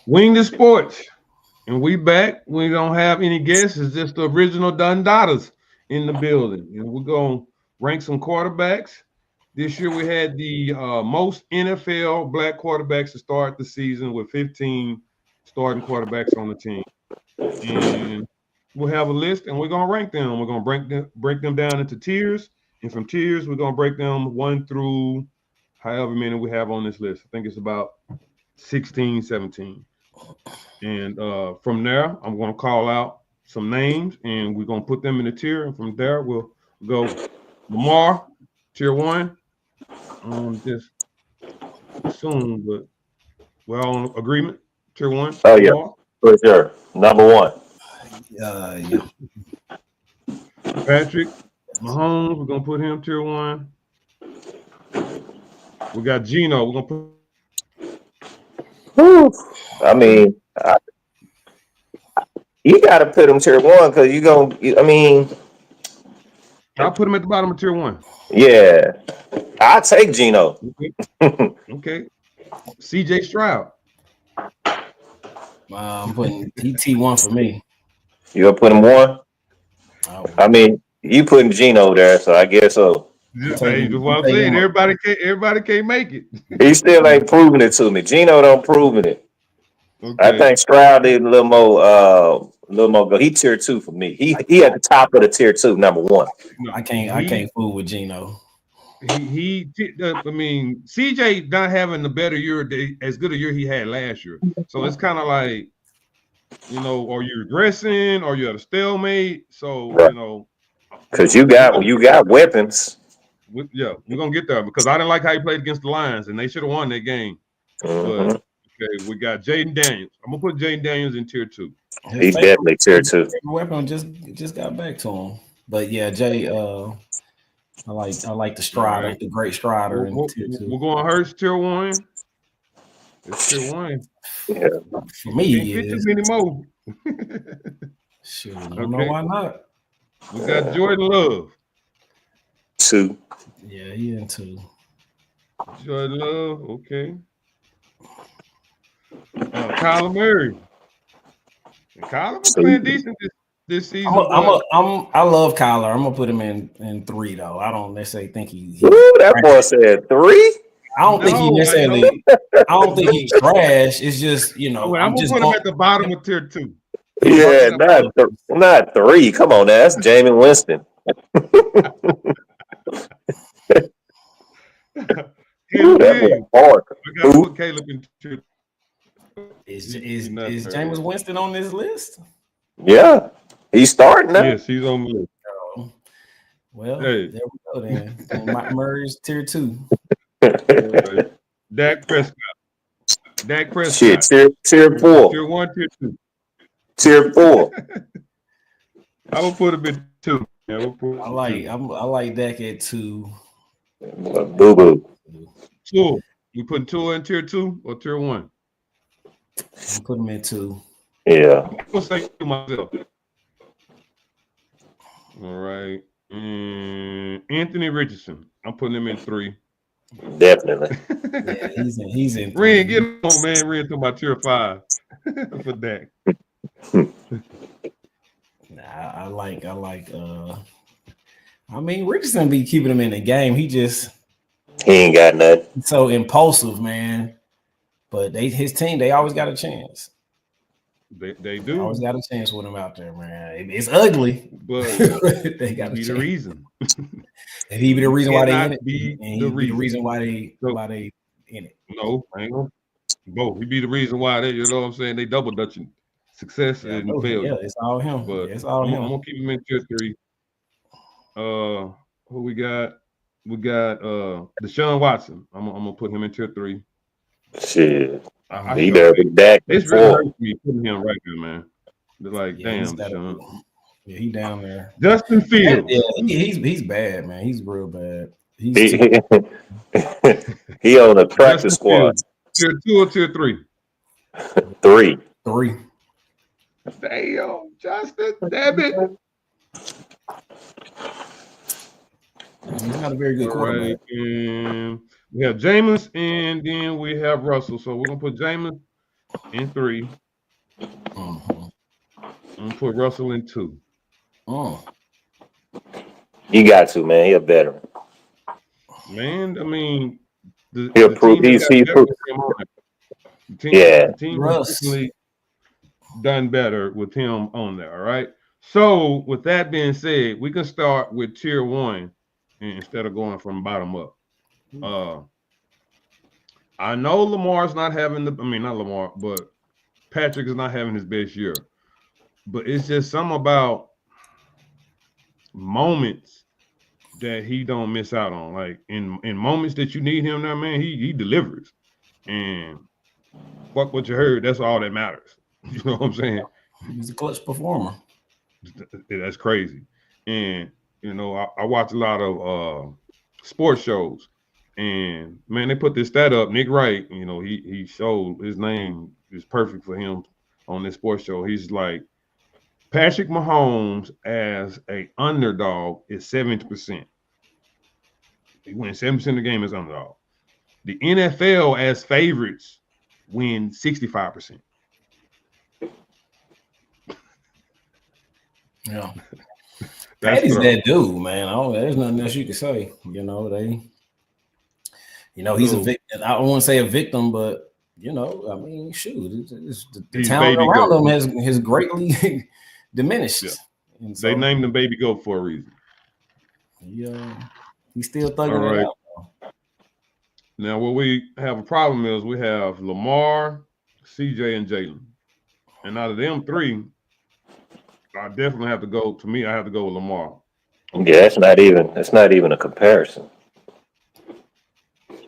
Wing the Sports. And we back. We don't have any guests. It's just the original Dundadas in the building. And we're going to rank some quarterbacks. This year we had the most NFL black quarterbacks to start the season with 15 starting quarterbacks on the team. And we'll have a list and we're going to rank them. We're going to break them down into tiers. And from tiers, we're going to break them 1 through however many we have on this list. I think it's about 16, 17. And from there, I'm going to call out some names, and we're going to put them in a tier. And from there, we'll go Lamar, tier 1. Just soon, but we're all in agreement. Tier 1, Oh yeah, Lamar. for sure. Number one. Yeah. Patrick Mahomes, we're going to put him tier 1. We got Gino. We're going to put Whew. I mean, you got to put him tier one because you going. I mean, I'll put him at the bottom of tier 1. yeah, I take Gino. Okay. CJ Stroud. I'm putting T1 for me. You gonna put him one? Oh, I mean, you putting Gino there, so I guess so. Hey, that's what I'm saying. Everybody can't make it. He still ain't proving it to me. Gino don't proving it. Okay. I think Stroud did a little more go. He tier 2 for me. He at the top of the tier 2, number 1. No, I can't fool with Gino. I mean, CJ not having the better year, as good a year he had last year. So it's kind of like, are you regressing or you at a stalemate? So Right. Because you got weapons. we're gonna get there because I didn't like how he played against the Lions and they should have won that game. Mm-hmm. But okay, we got Jaden Daniels. I'm gonna put Jaden Daniels in tier 2. He's definitely tier 2. Weapon just got back to him, but yeah, Jay. I like the Strider, Right. the great Strider. We're going Hurts tier 1. It's tier 1. Yeah. For me, Can't fit too many more. Shoot, I don't know why not. We got Jordan Love. 2. Yeah, he in 2. Jordan Love, okay. Kyler Murray. Kyler was playing decent this season. I love Kyler. I'm gonna put him in 3 though. I don't necessarily think he Ooh, that boy said 3. I don't think he necessarily. I don't think he's trash. It's just I'm gonna put him at the bottom of tier 2. Yeah, not 3. Come on, now. That's Jameis Winston. Caleb hard. I gotta put Caleb in tier 2. Is Jameis Winston on this list? Yeah, he's starting now. Yes, he's on the list. Well, there we go then. Mike Murray's tier 2. Dak Prescott. Shit, tier 4. Tier 1, tier 2. Tier 4. I will put him in 2. Yeah, I like Dak at 2. Boo boo. 2. You putting 2 in tier 2 or tier 1? I put him in 2. Yeah. I'm gonna say to myself. All right. Anthony Richardson. I'm putting him in 3. Definitely. Yeah, he's in 3. Ren, get on, man. Ren to my tier 5 for Dak. I like I mean, Richardson be keeping him in the game. He ain't got nothing. So impulsive, man. But his team, they always got a chance. They do. Always got a chance with him out there, man. It's ugly, but they got be the reason. And he be the reason why they in it. Be the reason why they in it. No, I ain't gonna. Both. He be the reason why they. You know what I'm saying? They double dutching success and failure. Yeah, it's all him. But it's all him. I'm gonna keep him in tier 3. Who we got? We got Deshaun Watson. I'm gonna put him in tier 3. Shit. He there with Dak. It's really hurts me putting him right there, man. They're like, damn, Deshaun. Yeah, he down there. Justin Fields. Yeah, he's bad, man. He's real bad. He on the practice squad. Tier 2 or tier 3? 3. Damn, Justin, damn it. He's not a very good quarterback. And we have Jameis, and then we have Russell. So we're gonna put Jameis in 3. Mhm. I'm gonna put Russell in 2. You got to, man. He a veteran. Man, I mean, the He'll prove team has he's got he better prove, with him on it. yeah. The team has Russ. definitely done better with him on there. All right. So with that being said, we can start with tier 1 instead of going from bottom up. I know Lamar's not having not Lamar, but Patrick is not having his best year. But it's just something about moments that he don't miss out on. Like in moments that you need him now, man, he delivers. And fuck what you heard, that's all that matters. You know what I'm saying? He's a clutch performer. That's crazy. And I watch a lot of sports shows, and man, they put this stat up. Nick Wright, he showed his name is perfect for him on this sports show. He's like Patrick Mahomes as a underdog is 70%. He wins 70% of the game as underdog. The NFL as favorites win 65%. Yeah. That's Patty's tough. that dude, man. There's nothing else you can say. He's a victim. I don't want to say a victim, but shoot, the talent around him has greatly diminished. Yeah. And They named him Baby Goat for a reason. He's still thugging it out. Now, what we have a problem is we have Lamar, CJ, and Jalen. And out of them 3, I definitely have to go. To me, I have to go with Lamar. Yeah, it's not even a comparison.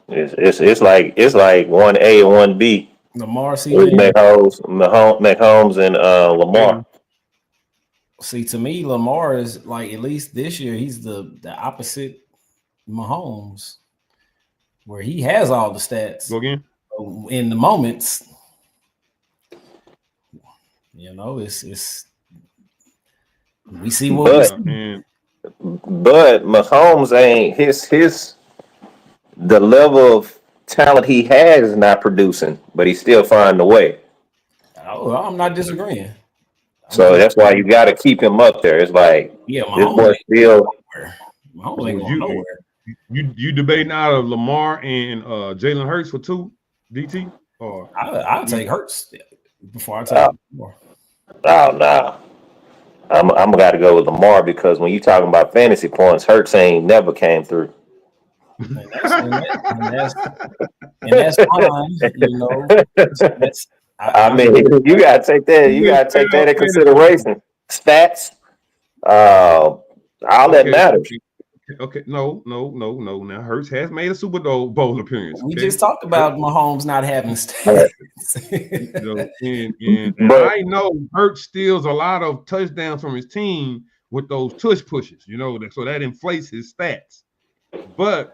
It's like 1A and 1B. Lamar, CJ, Mahomes, and Lamar. See, to me, Lamar is like, at least this year, he's the opposite Mahomes, where he has all the stats. Go again. In the moments, it's we see what we see. But Mahomes ain't his the level of talent he has is not producing, but he's still finding a way. Oh, I'm not disagreeing. So that's why you got to keep him up there. It's like, this boy still. Mahomes ain't going nowhere. You debating out of Lamar and Jalen Hurts for 2, DT? Or I'll take Hurts before I take Lamar. Oh no. I'm got to go with Lamar, because when you talking about fantasy points, Hurts ain't never came through. And that's fine, I mean, you gotta take that. You gotta take that into consideration. Stats, all that matters. Okay, no. Now Hurts has made a Super Bowl appearance. We just talked about Mahomes not having stats. And I know Hurts steals a lot of touchdowns from his team with those tush pushes. So that inflates his stats. But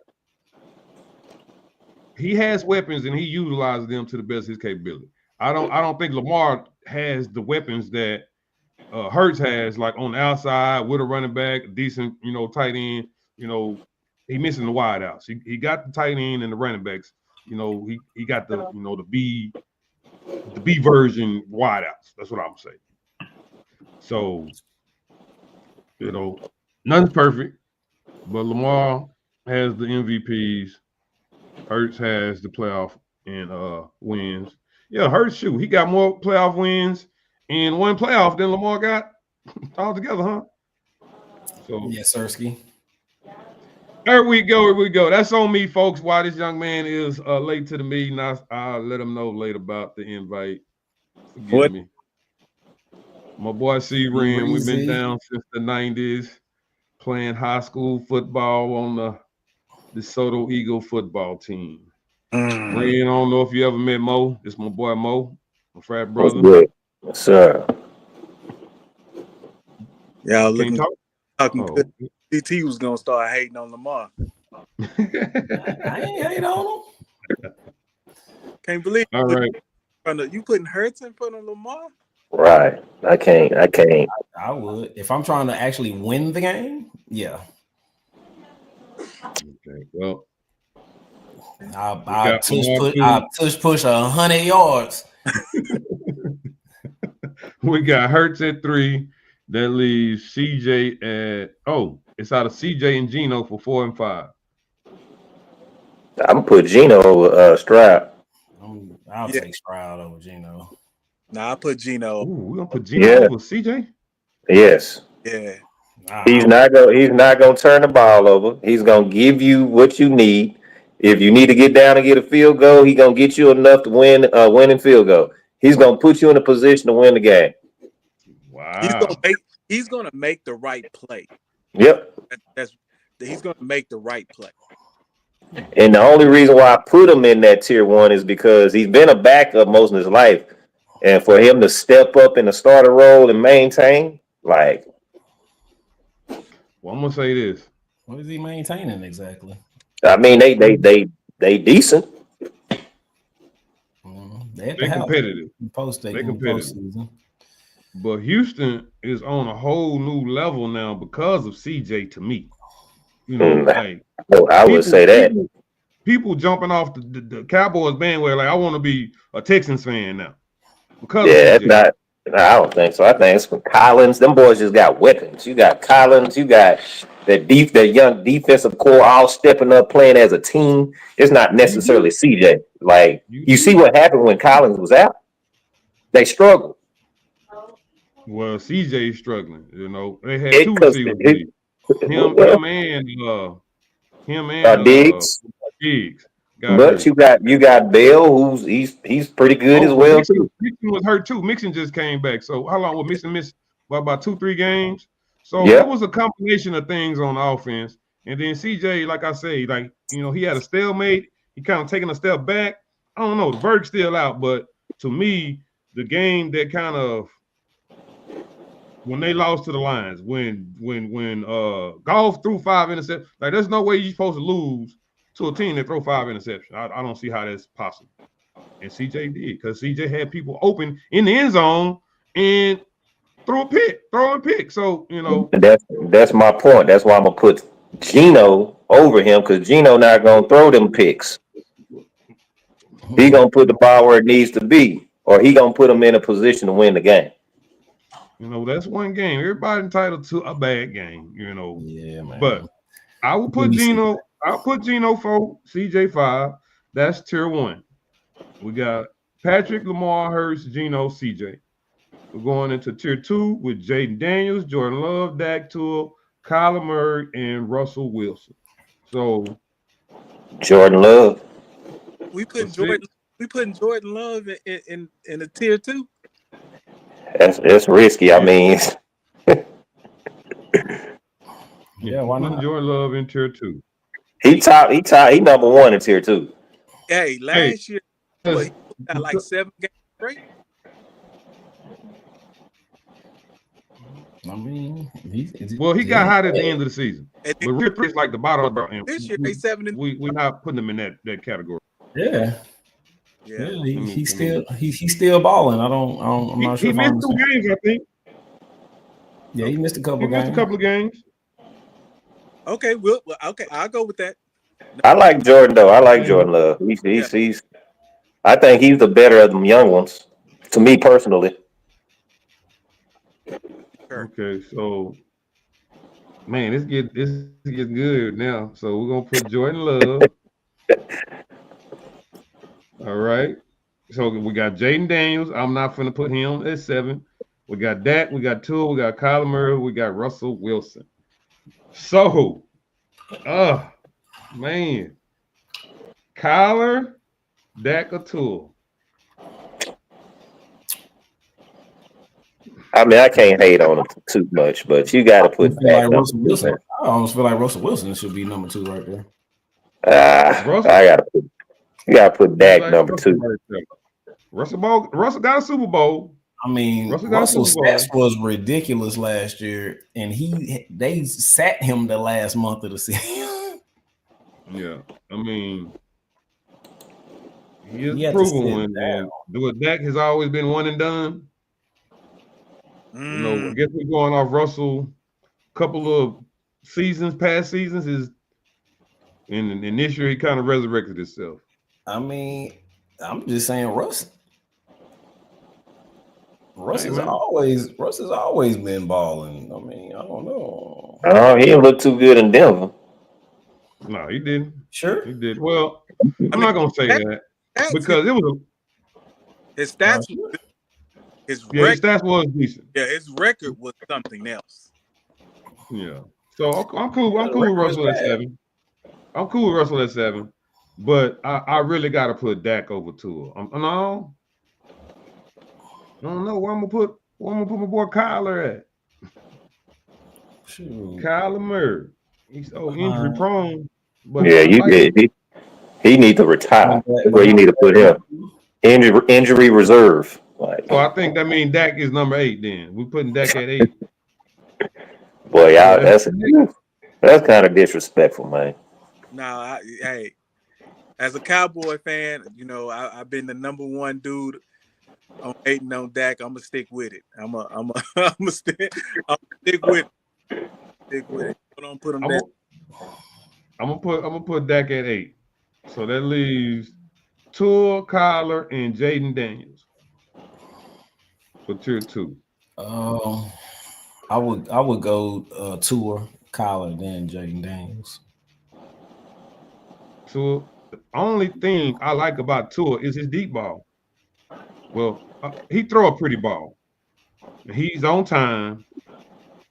he has weapons and he utilizes them to the best of his capability. I don't think Lamar has the weapons that Hurts has, like on the outside with a running back, decent, tight end. He missing the wide outs. He got the tight end and the running backs. He got the the B version wide outs. That's what I'm saying. So, nothing's perfect, but Lamar has the MVPs. Hurts has the playoff and wins. Yeah, Hurts, shoot, he got more playoff wins in one playoff than Lamar got all together, huh? So yes, Sirski. Here we go. That's on me, folks. Why this young man is late to the meeting. I'll let him know later about the invite. Forgive me. My boy C-Ren, we've been down since the 90s playing high school football on the DeSoto Eagle football team. Ren, I don't know if you ever met Mo. It's my boy Mo, my frat brother. Good. Yes, sir. Yeah, talking good. DT was gonna start hating on Lamar. I ain't hate on him. Can't believe all right. You putting Hurts in front of Lamar? Right. I can't. I would. If I'm trying to actually win the game, yeah. Okay, well. I tush push 100 yards We got Hurts at 3. That leaves CJ at it's out of CJ and Geno for 4 and 5. I'm gonna put Geno over Stroud. I'll Yeah. take Stroud over Geno. Nah, I put Geno. Ooh, we're gonna put Geno Yeah. over CJ. Yes. Yeah. He's not gonna turn the ball over. He's gonna give you what you need. If you need to get down and get a field goal, he's gonna get you enough to win winning field goal. He's gonna put you in a position to win the game. Wow. He's gonna make the right play. Yep. He's gonna make the right play. And the only reason why I put him in that tier 1 is because he's been a backup most of his life. And for him to step up in the starter role and maintain, like, Well, I'm gonna say this. What is he maintaining exactly? I mean, they decent. They're competitive. They're competitive. But Houston is on a whole new level now because of CJ. To me, like I would say that people jumping off the Cowboys bandwagon. Like, I want to be a Texans fan now because it's not. I don't think so. I think it's Collins. Them boys just got weapons. You got Collins. You got that young defensive core all stepping up, playing as a team. It's not necessarily CJ. Like, you see what happened when Collins was out? They struggled. Well, CJ is struggling. They had 2 receivers. Him and Diggs. Diggs. But you got Bell, he's pretty good as well too. Mixon was hurt too. Mixon just came back. So how long was Mixon missed? About 2-3 games. So it was a combination of things on the offense. And then CJ, like I say, he had a stalemate. He kind of taking a step back. I don't know. The bird's still out, but to me, the game that kind of when they lost to the Lions, when Goff threw 5 interceptions, like, there's no way you're supposed to lose to a team that throw 5 interceptions. I don't see how that's possible. And CJ did, because CJ had people open in the end zone and throwing pick. So, that's my point. That's why I'm gonna put Geno over him, because Geno not gonna throw them picks. He gonna put the ball where it needs to be, or he gonna put them in a position to win the game. That's one game. Everybody entitled to a bad game, Yeah, man. But I will put Geno. I'll put Geno 4, CJ 5. That's tier 1. We got Patrick, Lamar, Hurts, Geno, CJ. We're going into tier 2 with Jaden Daniels, Jordan Love, Dak Toole, Kyler Murray, and Russell Wilson. So Jordan Love. We putting Jordan Love in a tier 2. That's risky. I mean, yeah, why not? Jordan Love in tier 2. He number 1 in tier 2. Hey, last year he got like 7 games straight. I mean, he got hot at the end of the season. But tier 3 is like the bottom of the. This year they 7 and we're not putting him in that category. Yeah. Yeah. He's still balling. I'm not sure. He missed 2 games, I think. Yeah, he missed a couple of games. Okay, I'll go with that. I like Jordan though. I like Jordan Love. He's I think he's the better of them young ones, to me personally. Sure. Okay, so man, this gets good now. So we're gonna put Jordan Love. All right. So we got Jaden Daniels. I'm not gonna put him at 7. We got Dak. We got Toole. We got Kyler Murray. We got Russell Wilson. So, man, Kyler, Dak, or Toole? I mean, I can't hate on him too much, but you got to put Dak. I almost feel like Russell Wilson should be number 2 right there. You gotta put Dak number 2. Russell got a Super Bowl. I mean, Russell's stats was ridiculous last year, and they sat him the last month of the season. Yeah, I mean, he is proven when Dak has always been one and done. I guess we're going off Russell. Couple of past seasons is, and this year he kind of resurrected himself. I mean, I'm just saying Russ. Russ has always been balling. I mean, I don't know. Oh, he didn't look too good in Denver. No, he didn't. Sure, he did. Well, I'm not gonna say that because it was his stats. His his stats was decent. Yeah, his record was something else. Yeah. So I'm cool. I'm cool with Russell at 7. I'm cool with Russell at 7, but I really got to put Dak over Tua. No, I don't know where I'm gonna put my boy Kyler at. Shoot. Kyler Murray. He's so injury prone. But yeah, he needs to retire. That's where you need to put him. Injury reserve. Like, so I think that means Dak is number 8. Then we're putting Dak at 8. Boy, y'all, that's kind of disrespectful, man. No, hey, as a Cowboy fan, you know I've been the number one dude on hating on Dak. I'm gonna stick with it. I'm gonna stick with it. Stick with it. Don't put him down. I'm gonna put Dak at 8. So that leaves Tua, Kyler, and Jaden Daniels for tier 2. I would go Tua, Kyler, then Jaden Daniels. Tua, the only thing I like about Tua is his deep ball. Well, he throw a pretty ball. He's on time,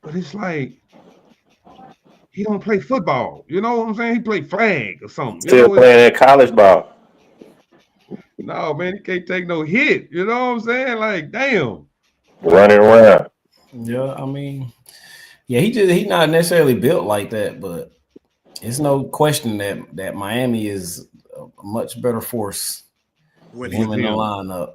but it's like he don't play football. You know what I'm saying? He play flag or something. Still playing that college ball. No, man, he can't take no hit. You know what I'm saying? Like, damn. Running around. Yeah, I mean, yeah, he's not necessarily built like that, but it's no question that Miami is a much better force with him in the lineup.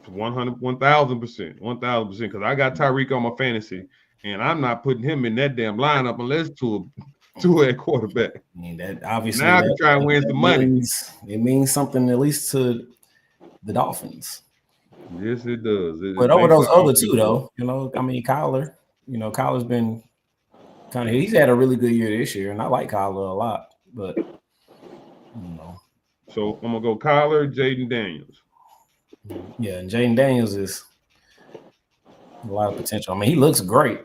1,000%. 1,000%. Because I got Tyreek on my fantasy, and I'm not putting him in that damn lineup unless Tua at quarterback. I mean, that obviously now I can try and win some money. It means something at least to the Dolphins. Yes, it does. But over those other two, though, you know, I mean, Kyler's been kind of, he's had a really good year this year, and I like Kyler a lot, but, you know. So I'm going to go Kyler, Jaden Daniels. Yeah, and Jaden Daniels is a lot of potential. I mean, he looks great,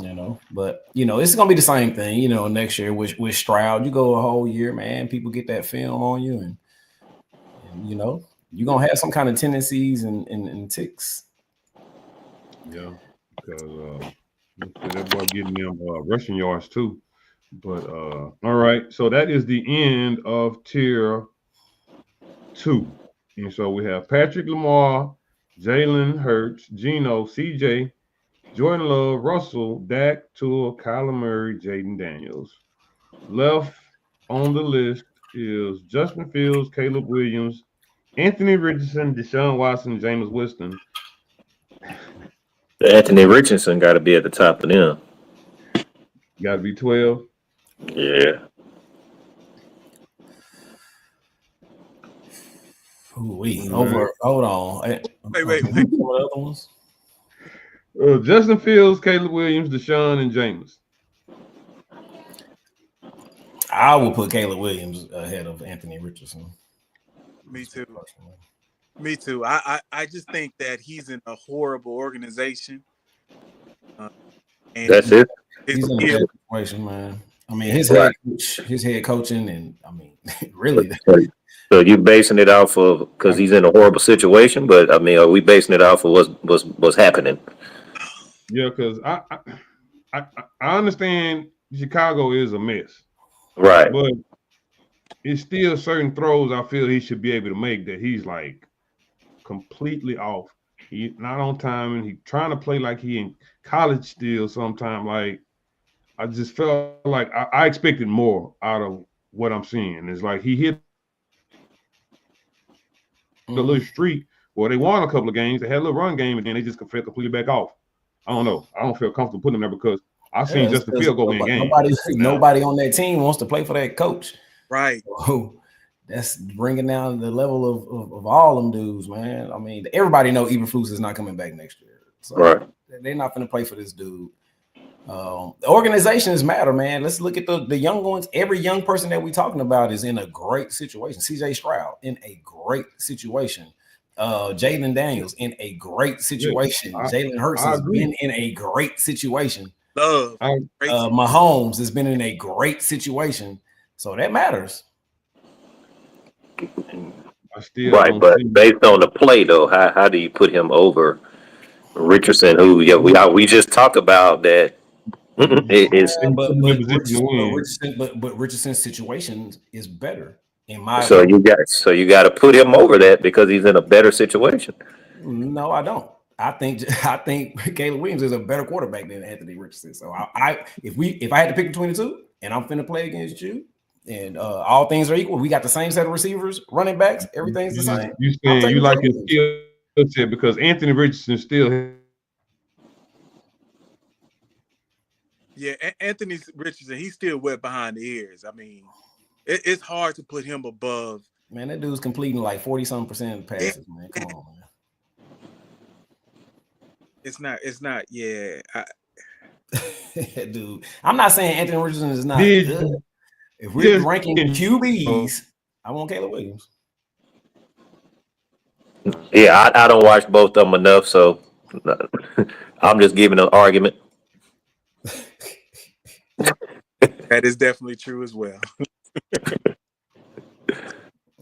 you know, but, you know, it's going to be the same thing, you know, next year with Stroud. You go a whole year, man, people get that film on you, and you know, you're going to have some kind of tendencies and ticks. Yeah, because that boy getting them rushing yards too. But all right, so that is the end of tier 2. And so we have Patrick Lamar, Jalen Hurts, Geno, CJ, Jordan Love, Russell, Dak, Tua, Kyler Murray, Jaden Daniels. Left on the list is Justin Fields, Caleb Williams, Anthony Richardson, Deshaun Watson, Jameis Winston. Anthony Richardson got to be at the top of them. Got to be 12. Yeah. Hold on. Wait. What other ones? Justin Fields, Caleb Williams, Deshaun, and Jameis. I will put Caleb Williams ahead of Anthony Richardson. Me too. Me too. I just think that he's in a horrible organization. And that's it. He's in a bad situation, man. I mean, his head coaching, and I mean, really. So you basing it off of because he's in a horrible situation, but I mean, are we basing it off of what's happening? Yeah, because I understand Chicago is a mess, right? But it's still certain throws I feel he should be able to make that he's like completely off. He's not on time, and he's trying to play like he in college still. Sometimes, like I just felt like I expected more out of what I'm seeing. It's like he hit the little streak where they won a couple of games. They had a little run game, and then they just fell completely back off. I don't know. I don't feel comfortable putting them there because I've seen Justin Fields go win games. Nobody on that team wants to play for that coach. Right. So that's bringing down the level of all them dudes, man. I mean, everybody know Eberflus is not coming back next year. So they're not going to play for this dude. The organizations matter, man. Let's look at the young ones. Every young person that we're talking about is in a great situation. CJ Stroud in a great situation. Jalen Daniels in a great situation. Yeah, Jalen Hurts I has agree. been in a great situation. Love. Mahomes has been in a great situation. So that matters. I still Right, don't but see. based on the play though, how do you put him over Richardson? Who we just talked about that is They put him in position to win. But Richardson's situation is better in my so opinion. you got to put him over that because he's in a better situation. No, I don't. I think Caleb Williams is a better quarterback than Anthony Richardson. So if I had to pick between the two, and I'm finna play against you, and all things are equal, we got the same set of receivers, running backs, everything's the same. You I'm saying you taking like Caleb his skill set because Anthony Richardson still. Yeah, Anthony Richardson, he's still wet behind the ears. I mean, it's hard to put him above. Man, that dude's completing like 40-something% of passes, man. Come on, man. It's not. Yeah, Dude, I'm not saying Anthony Richardson is not Did good. you If we're just- ranking QBs, I want Caleb Williams. Yeah, I don't watch both of them enough, so I'm just giving an argument. that is definitely true as well.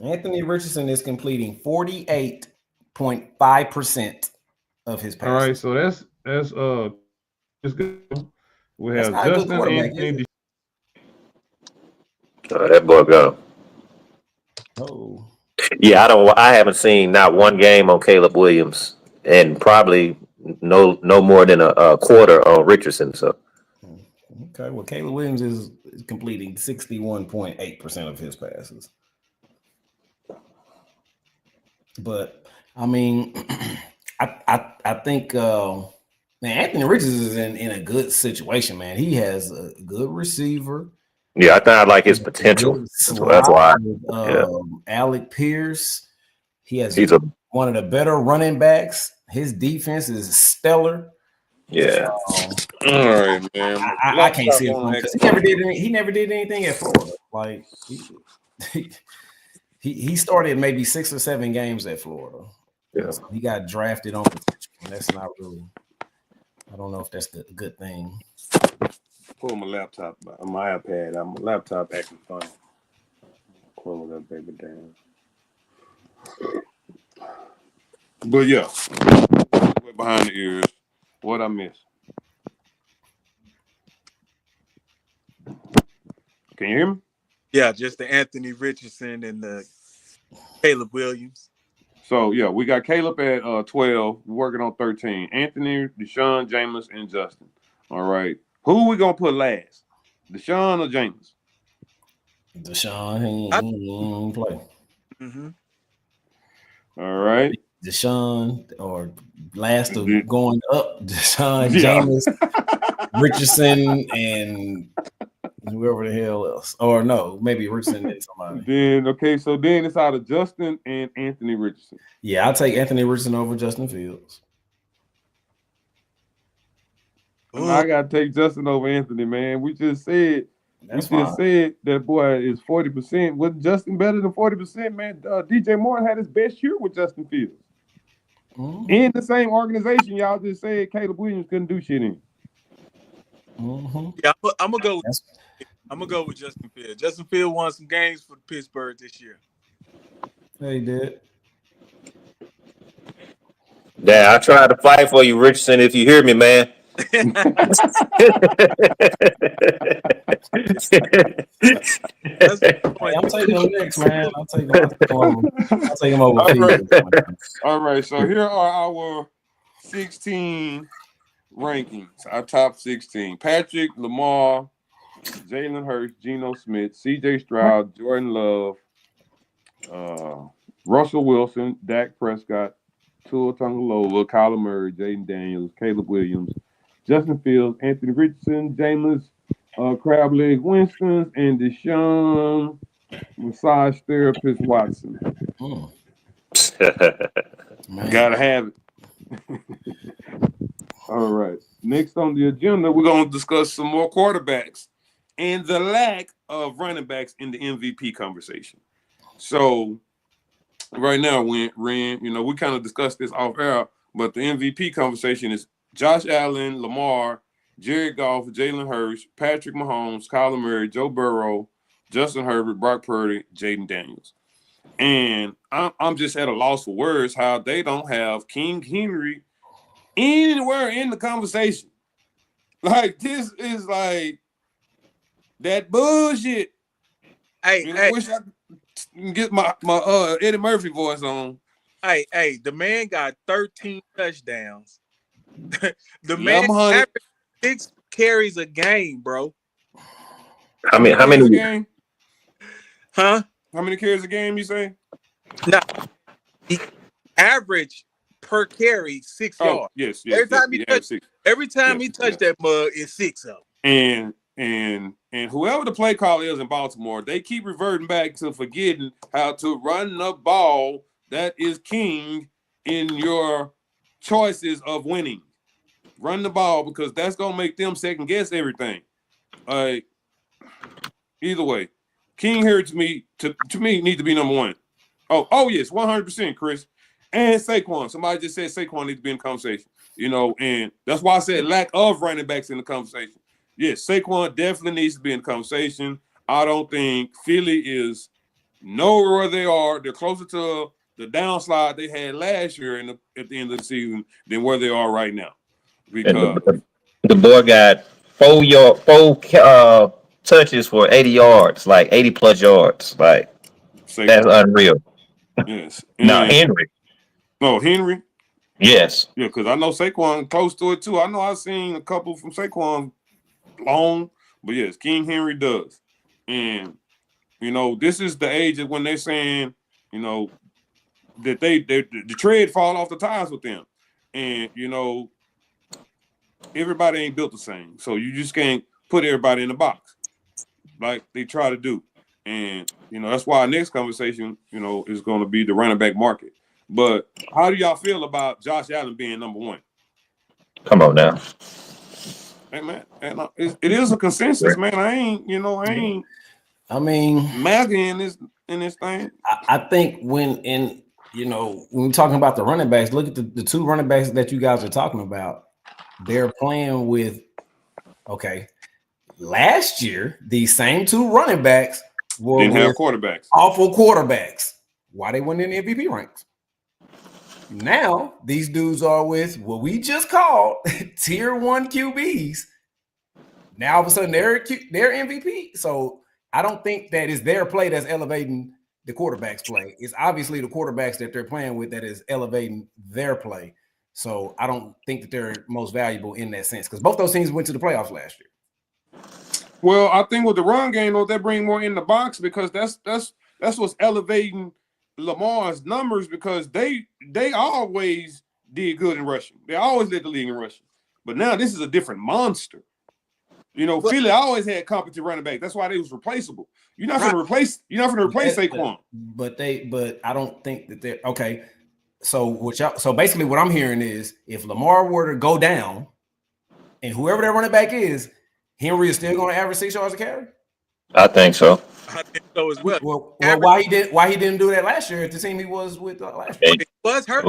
Anthony Richardson is completing 48.5% of his passes. All right, so that's it's good. We That's have not a good Justin quarterback, is Anthony. it? That boy go. Oh, Yeah, I haven't seen not one game on Caleb Williams, and probably no more than a quarter on Richardson. So okay. Well, Caleb Williams is completing 61.8% of his passes. But I mean, I think man, Anthony Richardson is in a good situation, man. He has a good receiver. yeah, I think I like his potential. That's why. Yeah. Alec Pierce. He's one of the better running backs. His defense is stellar. Yeah. All right, man. I can't see it because he never did anything at Florida. Like he started maybe 6 or 7 games at Florida. Yeah. So he got drafted on potential, and that's not really. I don't know if that's a good thing. Pull my laptop, my iPad. My laptop acting funny. Close that baby down. But yeah, way behind the ears. What I miss? Can you hear me? Yeah, just the Anthony Richardson and the Caleb Williams. So yeah, we got Caleb at 12. We're working on 13. Anthony, Deshaun, Jameis, and Justin. All right. Who we gonna put last? Deshaun or Jameis? Deshaun, he ain't play. Mm-hmm. All right. Deshaun or last of going up, Deshaun, Yeah. Jameis, Richardson, and whoever the hell else. Or no, maybe Richardson and somebody. So then it's out of Justin and Anthony Richardson. Yeah, I'll take Anthony Richardson over Justin Fields. I gotta take Justin over Anthony, man. We just said that boy is 40%. Was Justin better than 40%, man? DJ Moore had his best year with Justin Fields. Mm-hmm. In the same organization, y'all just said Caleb Williams couldn't do shit in. Mm-hmm. Yeah, I'm gonna go. I'm gonna go with Justin Fields. Justin Fields won some games for Pittsburgh this year. He did. Yeah, I tried to fight for you, Richardson. If you hear me, man. I'm taking him next, man. I'll take him over Fields. All right, so here are our 16 rankings. Our top 16: Patrick, Lamar, Jalen Hurts, Geno Smith, C.J. Stroud, Jordan Love, Russell Wilson, Dak Prescott, Tua Tagovailoa, Kyler Murray, Jaden Daniels, Caleb Williams, Justin Fields, Anthony Richardson, Jameis, Crableg Winston, and Deshaun Massage Therapist Watson. Gotta have it. All right. Next on the agenda, we're going to discuss some more quarterbacks and the lack of running backs in the MVP conversation. So right now, Ren, we kind of discussed this off air, but the MVP conversation is Josh Allen, Lamar, Jared Goff, Jalen Hurts, Patrick Mahomes, Kyler Murray, Joe Burrow, Justin Herbert, Brock Purdy, Jaden Daniels. And I'm just at a loss for words how they don't have King Henry anywhere in the conversation. Like, this is like that bullshit. Hey, I wish I could get my Eddie Murphy voice on. hey, the man got 13 touchdowns. The Yeah, man I'm 100. averaged 6 carries a game, bro. How many? carries a game? Huh? How many carries a game, you say? No, he average per carry 6 Oh, yards. yes. Every time Yes, he touched that mug, it's 6 of them. And whoever the play call is in Baltimore, they keep reverting back to forgetting how to run the ball. That is king in your choices of winning. Run the ball, because that's gonna make them second guess everything. Either way, King here to me need to be number one. Oh yes, 100%, Chris. And Saquon. Somebody just said Saquon needs to be in the conversation. And that's why I said lack of running backs in the conversation. Yes, Saquon definitely needs to be in the conversation. I don't think Philly is nowhere where they are. They're closer to the downslide they had last year at the end of the season than where they are right now. Because The boy got four touches for 80 yards, like 80 plus yards. Like, that's unreal. yes. Now, Henry. No, Henry. Yes. Yeah, because I know Saquon close to it too. I know I've seen a couple from Saquon long, but yes, King Henry does. And this is the age of when they're saying, that the tread fall off the tires with them. And everybody ain't built the same. So you just can't put everybody in the box like they try to do. And that's why our next conversation, is going to be the running back market. But how do y'all feel about Josh Allen being number one? Come on now. Hey man, it is a consensus, man. I ain't I mean, magging in this thing. I think when we're talking about the running backs, look at the two running backs that you guys are talking about. They're playing with, last year, these same two running backs didn't have quarterbacks. Awful quarterbacks. Why they weren't in the MVP ranks? Now, these dudes are with what we just called tier 1 QBs. Now, all of a sudden, they're MVP. So I don't think that is their play that's elevating the quarterback's play. It's obviously the quarterbacks that they're playing with that is elevating their play. So I don't think that they're most valuable in that sense, because both those teams went to the playoffs last year. Well, I think with the run game, though, they bring more in the box, because that's what's elevating Lamar's numbers, because they always did good in rushing. They always led the league in rushing. But now this is a different monster. Philly always had competent running back. That's why they was replaceable. You're not going to replace Saquon. But I don't think that they're okay. So basically what I'm hearing is, if Lamar were to go down and whoever that running back is, Henry is still going to average 6 yards a carry? I think so. I think so as well. Well, why he didn't do that last year at the team he was with last year? He was hurt.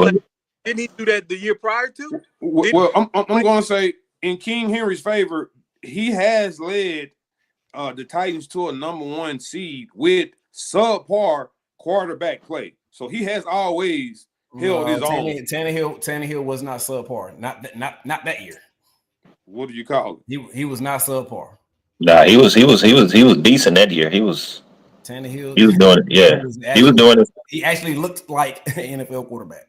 Didn't he do that the year prior to? Well, I'm going to say, in King Henry's favor, he has led the Titans to a number 1 seed with subpar quarterback play. So he has always held his own. Tannehill was not subpar. Not that year. What do you call it? He was not subpar. Nah, he was decent that year. He was Tannehill. He was doing it. Yeah, he was doing it. He actually looked like an NFL quarterback,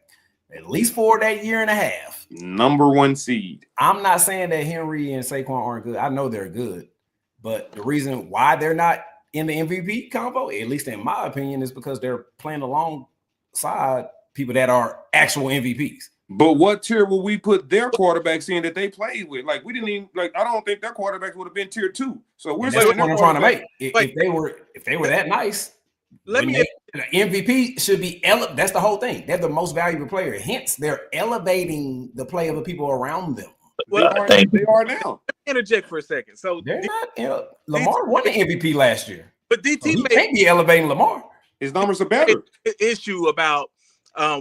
at least for that year and a half. Number 1 seed. I'm not saying that Henry and Saquon aren't good. I know they're good, but the reason why they're not in the MVP combo, at least in my opinion, is because they're playing alongside people that are actual MVPs. But what tier will we put their quarterbacks in that they played with? Like, we didn't even I don't think their quarterbacks would have been tier 2. So we're saying what I'm trying to make. If they were that nice, the MVP should be that's the whole thing. They're the most valuable player. Hence, they're elevating the play of the people around them. Well, they are now. Let me interject for a second. So they're not. Lamar won the MVP last year, but DT can't be elevating Lamar. His numbers are better. Issue about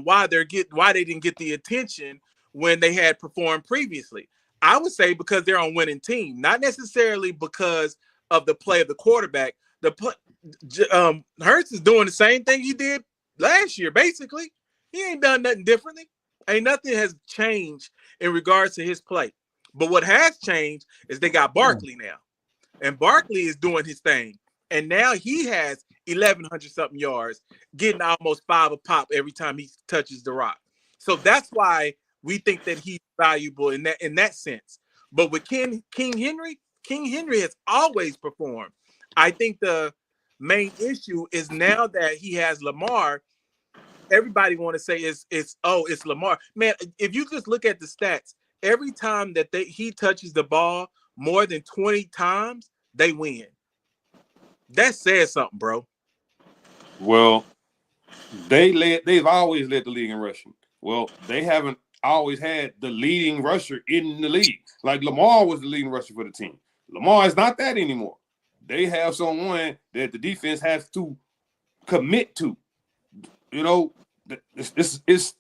why they didn't get the attention when they had performed previously. I would say because they're on winning team, not necessarily because of the play of the quarterback. Hurts is doing the same thing he did last year. Basically, he ain't done nothing differently. Ain't nothing has changed in regards to his play. But what has changed is they got Barkley now, and Barkley is doing his thing. And now he has 1,100 something yards, getting almost 5 a pop every time he touches the rock. So that's why we think that he's valuable in that sense. But with King Henry has always performed. I think the main issue is now that he has Lamar, everybody want to say it's Lamar. Man, if you just look at the stats, every time that he touches the ball more than 20 times, they win. That says something, bro. Well, they've always led the league in rushing. Well, they haven't always had the leading rusher in the league. Like Lamar was the leading rusher for the team. Lamar is not that anymore. They have someone that the defense has to commit to. You know, it's the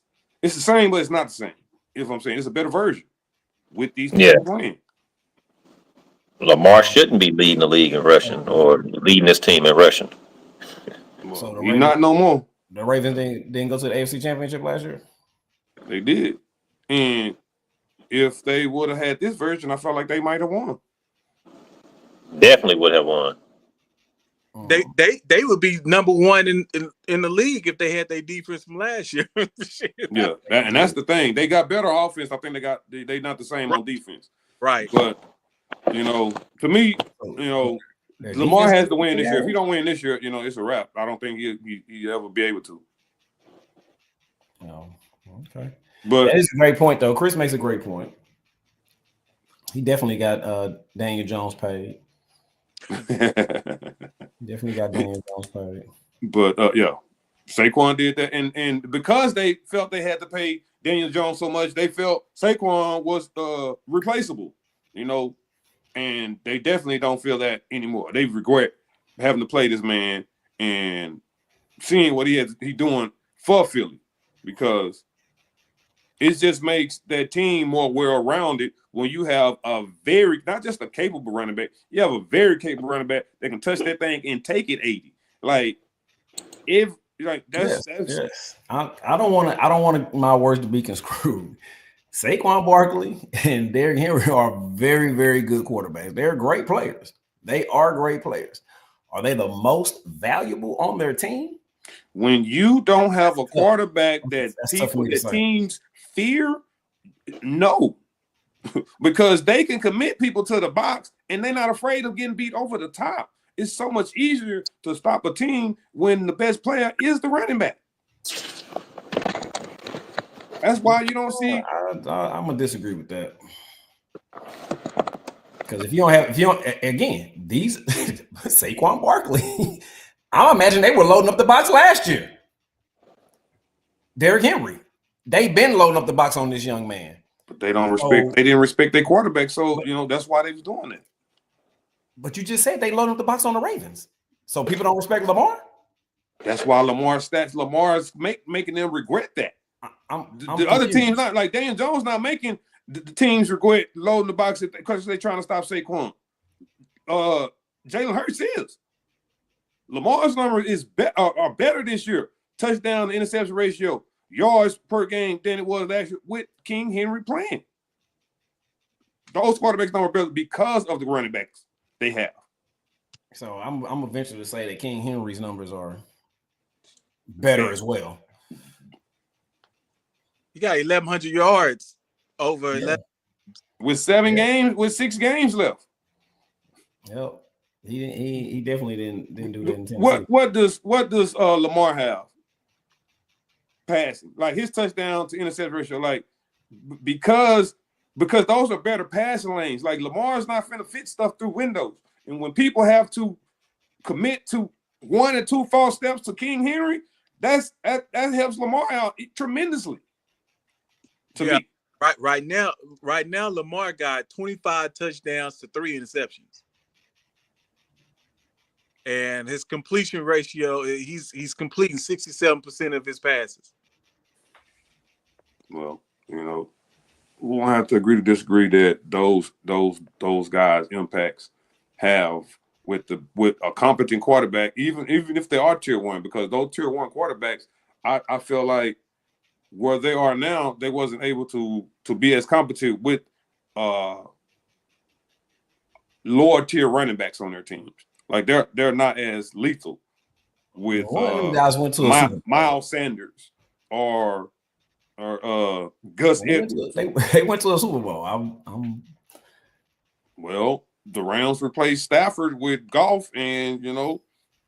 same, but it's not the same. If I'm saying it's a better version with these people playing. Lamar shouldn't be leading the league in rushing or leading this team in rushing. Well, So he's not no more. The Ravens didn't go to the AFC Championship last year? They did. And if they would have had this version, I felt like they might have won. Definitely would have won. They would be number one in the league if they had their defense from last year. Yeah, and that's the thing. They got better offense. I think they not the same on defense. Right. But to me, Lamar has to win this year. If he don't win this year, it's a wrap. I don't think he'll ever be able to. No. Okay. But that is a great point, though. Chris makes a great point. He definitely got Daniel Jones paid. Definitely got Daniel Jones paid. But Saquon did that, and because they felt they had to pay Daniel Jones so much, they felt Saquon was replaceable. And they definitely don't feel that anymore. They regret having to play this man and seeing what he doing for Philly, because it just makes that team more well-rounded when you have a very, not just a capable running back, you have a very capable running back that can touch that thing and take it 80. Yes. I don't want my words to be construed. Saquon Barkley and Derrick Henry are very, very good quarterbacks. They're great players. They are great players. Are they the most valuable on their team? When you don't have a quarterback that teams fear, no. Because they can commit people to the box and they're not afraid of getting beat over the top. It's so much easier to stop a team when the best player is the running back. That's why you don't see. I'm gonna disagree with that, because if you don't again, these Saquon Barkley, I imagine they were loading up the box last year. Derrick Henry, they've been loading up the box on this young man. But they don't respect. They didn't respect their quarterback, so that's why they was doing it. But you just said they loaded up the box on the Ravens, so people don't respect Lamar. That's why Lamar's making them regret that. The other teams, not like Dan Jones, not making the teams regret loading the box because they're trying to stop Saquon. Jalen Hurts is. Lamar's numbers are better this year. Touchdown to interception ratio, yards per game than it was last year with King Henry playing. Those quarterbacks numbers are better because of the running backs they have. So I'm eventually to say that King Henry's numbers are better as well. You got 1,100 yards over 11 with 6 games left. Yep, he definitely didn't do that in Tennessee. What does Lamar have? Passing, like his touchdown to interception ratio, like because those are better passing lanes. Like Lamar's not finna fit stuff through windows, and when people have to commit to 1 or 2 false steps to King Henry, that helps Lamar out tremendously. Me. Right now, Lamar got 25 touchdowns to 3 interceptions. and his completion ratio, he's completing 67% of his passes. Well, we'll have to agree to disagree that those guys' impacts have with a competent quarterback, even if they are tier one, because those tier one quarterbacks, I feel like where they are now, they wasn't able to be as competent with lower tier running backs on their teams. Like they're not as lethal with One of them guys went to a Super Bowl. Miles Sanders or Gus Edwards. They went to a Super Bowl. Well, the Rams replaced Stafford with Goff, and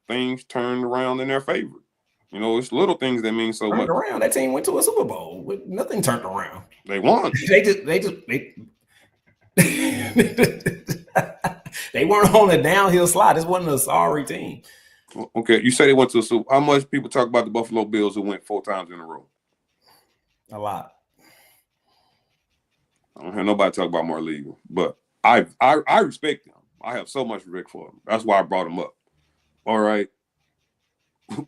things turned around in their favor. It's little things that mean so much. Around. That team went to a Super Bowl with nothing turned around. They won. They weren't on a downhill slide. This wasn't a sorry team. Okay, you say they went to a Super. How much people talk about the Buffalo Bills who went 4 times in a row? A lot. I don't hear nobody talk about more legal, but I respect them. I have so much respect for them. That's why I brought them up. All right.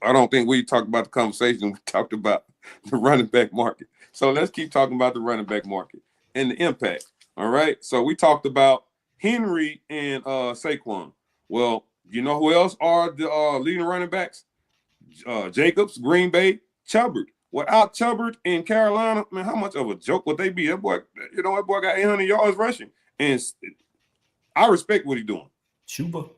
I don't think we talked about the conversation. We talked about the running back market. So let's keep talking about the running back market and the impact. All right. So we talked about Henry and Saquon. Well, you know who else are the leading running backs? Jacobs, Green Bay, Chubbard. Without Chubbard in Carolina, man, how much of a joke would they be? That boy got 800 yards rushing. And I respect what he's doing. Chuba.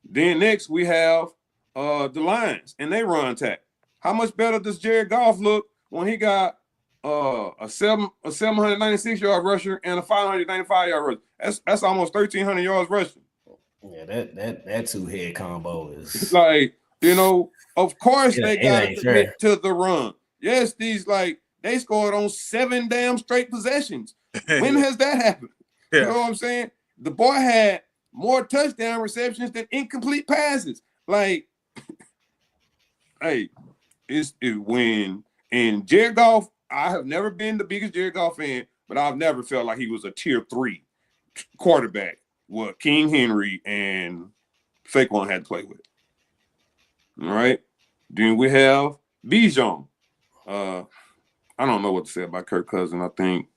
Then next we have the Lions, and they run attack. How much better does Jared Goff look when he got a 796 yard rusher and a 595 yard rusher? That's almost 1,300 yards rushing. Yeah, that two head combo is like, of course they got to commit to the run. Yes, they scored on 7 damn straight possessions. When has that happened? Yeah. You know what I'm saying? The boy had more touchdown receptions than incomplete passes. Like, hey, it's when and Jared Goff, I have never been the biggest Jared Goff fan, but I've never felt like he was a tier 3 quarterback what King Henry and Saquon had to play with. All right. Then we have Bijan. I don't know what to say about Kirk Cousins. I think,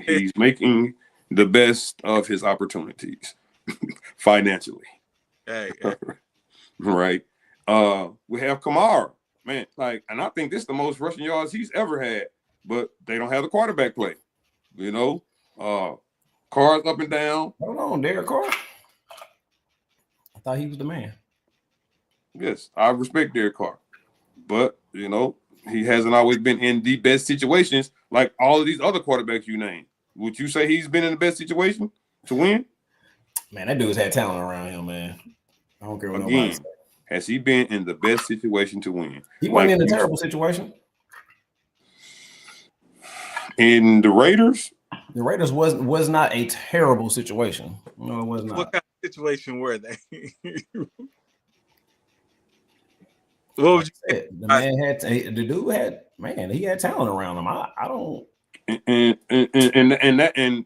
he's making the best of his opportunities financially. Hey. Right. We have Kamara. Man, and I think this is the most rushing yards he's ever had, but they don't have the quarterback play. Cars up and down. Hold on, Derek Carr. I thought he was the man. Yes, I respect Derek Carr. But, he hasn't always been in the best situations like all of these other quarterbacks you named. Would you say he's been in the best situation to win? Man, that dude's had talent around him, man. I don't care what nobody says. Has he been in the best situation to win? He wasn't in a terrible situation. In the Raiders? The Raiders was not a terrible situation. No, it was not. What kind of situation were they? What would you say? The dude had talent around him. I don't. And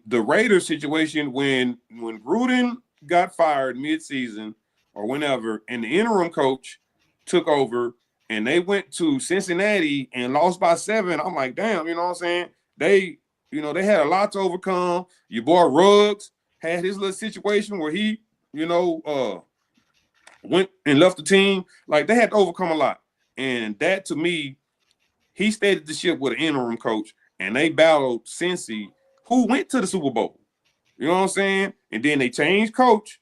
the Raiders situation when Gruden got fired mid-season or whenever, and the interim coach took over, and they went to Cincinnati and lost by 7. I'm like, damn, you know what I'm saying? They had a lot to overcome. Your boy Ruggs had his little situation where he, went and left the team. Like, they had to overcome a lot. And that, to me, he steadied the ship with an interim coach, and they battled Cincy, who went to the Super Bowl. You know what I'm saying? And then they changed coach.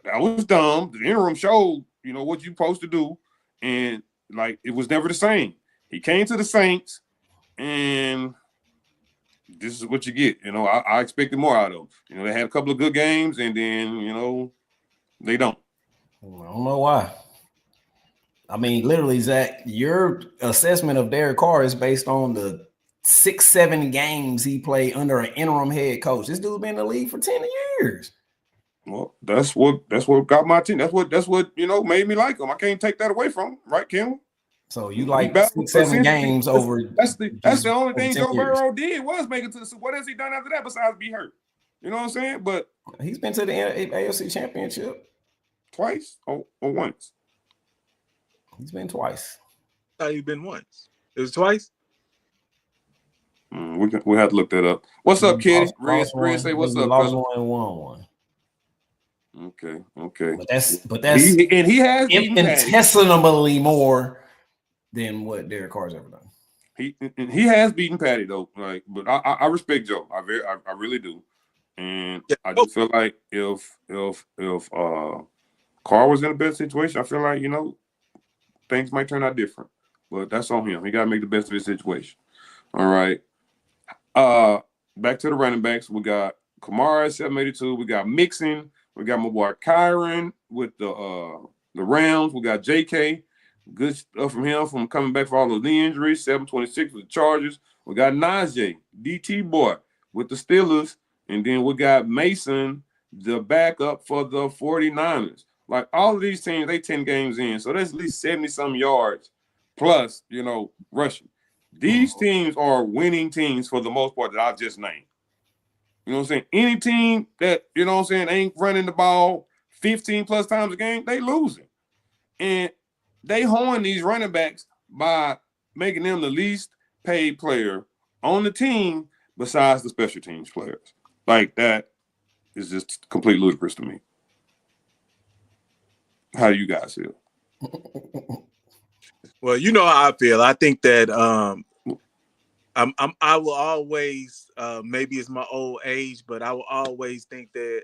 That was dumb. The interim showed, what you're supposed to do. And, it was never the same. He came to the Saints, and this is what you get. I expected more out of them. They had a couple of good games, and then, they don't. I don't know why. I mean, literally, Zach, your assessment of Derek Carr is based on the 6-7 games he played under an interim head coach. This dude's been in the league for 10 years. Well, that's what got my team. That's what made me like him. I can't take that away from him, right, Kim? So you like 6-7 games over? That's the only thing Joe Burrow did was make it to the Super. What has he done after that besides be hurt? You know what I'm saying? But he's been to the AFC Championship twice or once. He's been twice. I thought he's been once. It was twice. We'll have to look that up. What's up, Kenny? Red say what's up, lost fella? one and won one. Okay. But that's he has infinitesimally more than what Derek Carr's ever done. He has beaten Patty though. Like, but I respect Joe. I really do. And I just feel like if Carr was in a better situation, I feel like, you know, things might turn out different. But that's on him. He gotta make the best of his situation. All right. Back to the running backs. We got Kamara at 782. We got Mixon. We got my boy Kyron with the Rams. We got JK. Good stuff from him from coming back for all those knee injuries. 726 with the Chargers. We got Najee, DT boy with the Steelers. And then we got Mason, the backup for the 49ers. Like all of these teams, they 10 games in. So that's at least 70-some yards plus, you know, rushing. These teams are winning teams for the most part that I just named. You know what I'm saying? Any team that, you know what I'm saying, ain't running the ball 15 plus times a game, they losing. And they horn these running backs by making them the least paid player on the team besides the special teams players. Like, that is just completely ludicrous to me. How do you guys feel? Well, you know how I feel. I think that I will always maybe it's my old age, but I will always think that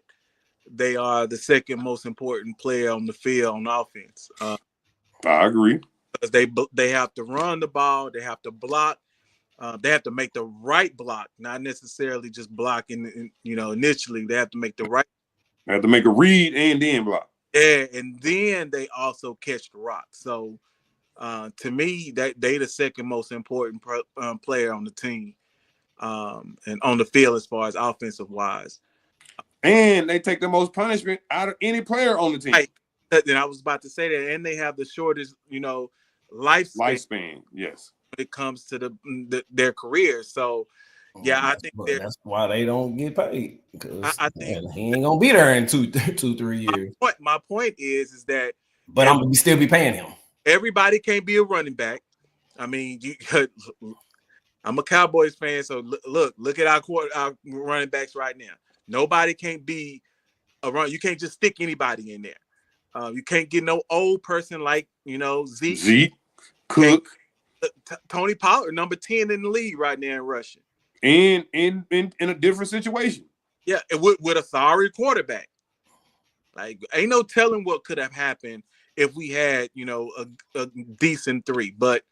they are the second most important player on the field on offense. I agree. Because they have to run the ball, they have to block, they have to make the right block, not necessarily just blocking. You know, initially they have to make the right. They have to make a read and then block. Yeah, and then they also catch the rock. So. To me, they the second most important player on the team, and on the field as far as offensive wise. And they take the most punishment out of any player on the team. Right. And I was about to say that, and they have the shortest, you know, lifespan. Yes, when it comes to their career. So, yeah, I think that's why they don't get paid, because I think he ain't gonna be there in 2-3 years. My point is that, but I'm gonna still be paying him. Everybody can't be a running back. I mean, I'm a Cowboys fan, so look at our running backs right now. Nobody can't be a run. You can't just stick anybody in there. You can't get no old person like, you know, Zeke, Cook, Tony Pollard, number 10 in the league right now in rushing, and in a different situation. Yeah, with a sorry quarterback. Like, ain't no telling what could have happened if we had, you know, a decent 3, but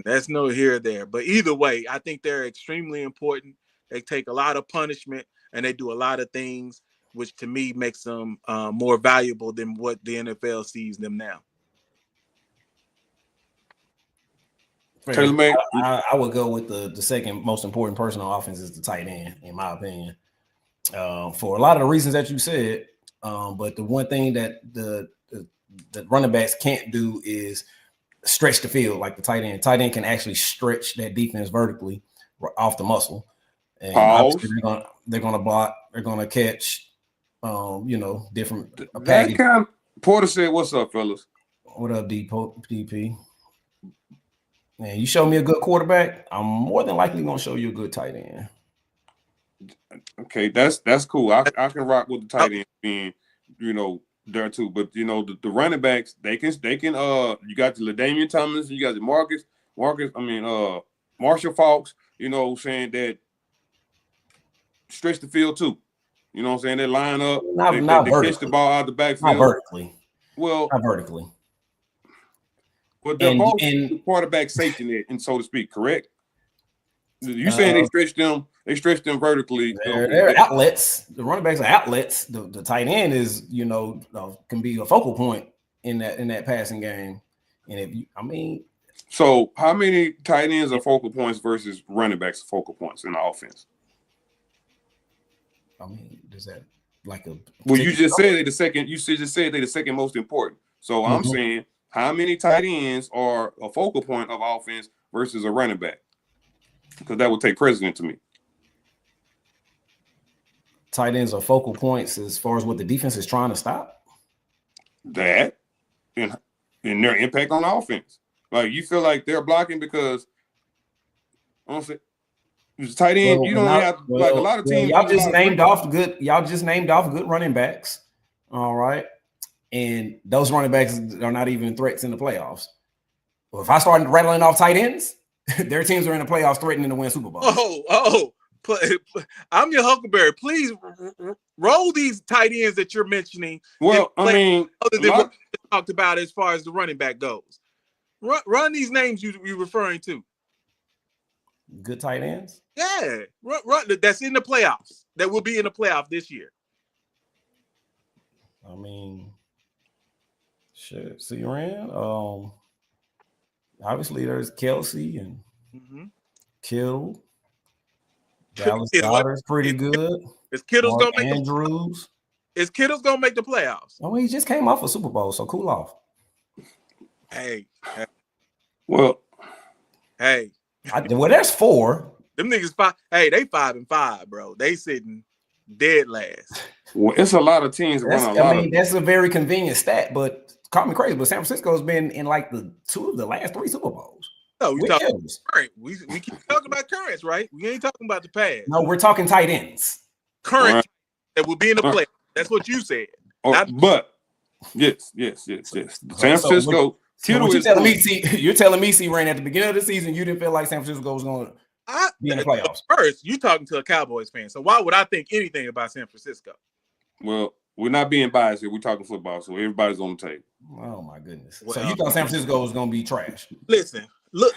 that's no here or there. But either way, I think they're extremely important. They take a lot of punishment and they do a lot of things, which to me makes them more valuable than what the NFL sees them now. I would go with the second most important person on offense is the tight end, in my opinion, for a lot of the reasons that you said. But the one thing that the running backs can't do is stretch the field like the tight end. Tight end can actually stretch that defense vertically off the muscle. And obviously they're gonna block, they're gonna catch, you know, different package. Porter said, "What's up, fellas? What up, DP? Man, you show me a good quarterback, I'm more than likely gonna show you a good tight end." Okay, that's cool. I can rock with the tight end being, you know, there too. But you know, the running backs, they can you got the LaDainian Tomlinson, you got the Marshall Faulks, you know, saying that stretch the field too. You know what I'm saying? They line up, they catch the ball out the backfield. Not vertically. Well, not vertically. But they're both quarterback safety net, and so to speak, correct? You saying they stretch them vertically? They're outlets. The running backs are outlets. The tight end is, you know, can be a focal point in that passing game. And if you, I mean, so how many tight ends are focal points versus running backs focal points in the offense? I mean, does that like a? Well, you just said they the second. You just said they the second most important. So I'm saying, how many tight ends are a focal point of offense versus a running back? Because that would take precedent to me. tight ends are focal points as far as what the defense is trying to stop? That and their impact on the offense. Like you feel like they're blocking because honestly, it's tight end. You don't have like a lot of teams. Y'all just named off good running backs. All right. And those running backs are not even threats in the playoffs. Well, if I start rattling off tight ends, their teams are in the playoffs threatening to win Super Bowl. I'm your Huckleberry. Please roll these tight ends that you're mentioning. Well, I mean, other than what we talked about as far as the running back goes, run these names you're referring to. Good tight ends. Yeah, run that's in the playoffs. That will be in the playoff this year. I mean, shit. See, Rand. Obviously, there's Kelsey and Kittle. Dallas Goedert's pretty good. Is Kittle's Mark gonna make Andrews? Is Kittle's gonna make the playoffs? Oh, he just came off a Super Bowl, so cool off. Hey. Well, there's 4. Them niggas 5. Hey, they 5-5, bro. They sitting dead last. Well, it's a lot of teams. That's a very convenient stat, but call me crazy. But San Francisco's been in like the 2 of the last 3 Super Bowls. No, we talking current. We keep talking about currents, right? We ain't talking about the past. No, we're talking tight ends. Current that will be in the play. That's what you said. But yes. San Francisco. You're telling me, C-Rain, at the beginning of the season, you didn't feel like San Francisco was going to be in the playoffs. First, you talking to a Cowboys fan, so why would I think anything about San Francisco? Well, we're not being biased here. We're talking football, so everybody's on the table. Oh my goodness! Well, so you thought San Francisco was going to be trash? Listen, look.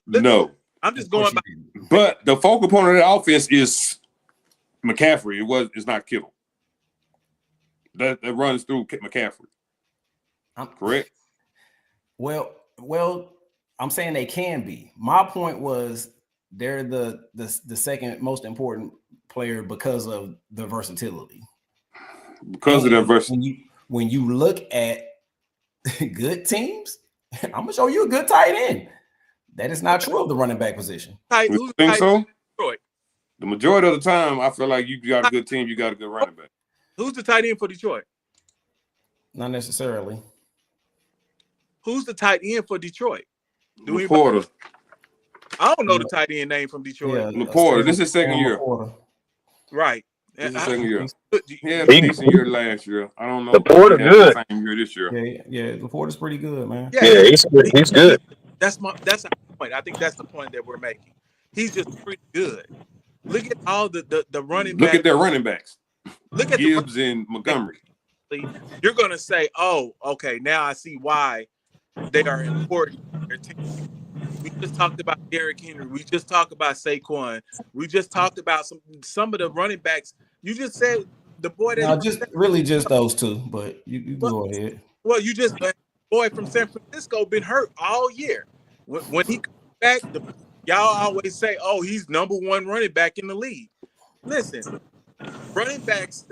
No, I'm just going by. But the focal point of the offense is McCaffrey. It's not Kittle. That runs through McCaffrey. Correct. Well, I'm saying they can be. My point was they're the second most important player because of the versatility. Because of their versatility. When you look at good teams, I'm gonna show you a good tight end. That is not true of the running back position. You think so? Detroit? The majority of the time, I feel like you got a good team, you got a good running back. Who's the tight end for Detroit? Not necessarily. Who's the tight end for Detroit? Laporta. I don't know the tight end name from Detroit. Yeah, Laporta. This is second year. Right. This is second year. He had a decent year last year. I don't know. Laporta good. Same year this year. Yeah. Laporta's pretty good, man. Yeah, he's good. That's the point. I think that's the point that we're making. He's just pretty good. Look at all the running backs. Look at their running backs. Look at Gibbs and Montgomery. You're gonna say, "Oh, okay, now I see why they are important." We just talked about Derrick Henry. We just talked about Saquon. We just talked about some of the running backs. You just said the boy that just those 2, but you go ahead. Well, the boy from San Francisco been hurt all year. When he comes back, y'all always say, "Oh, he's number 1 running back in the league." Listen, running backs.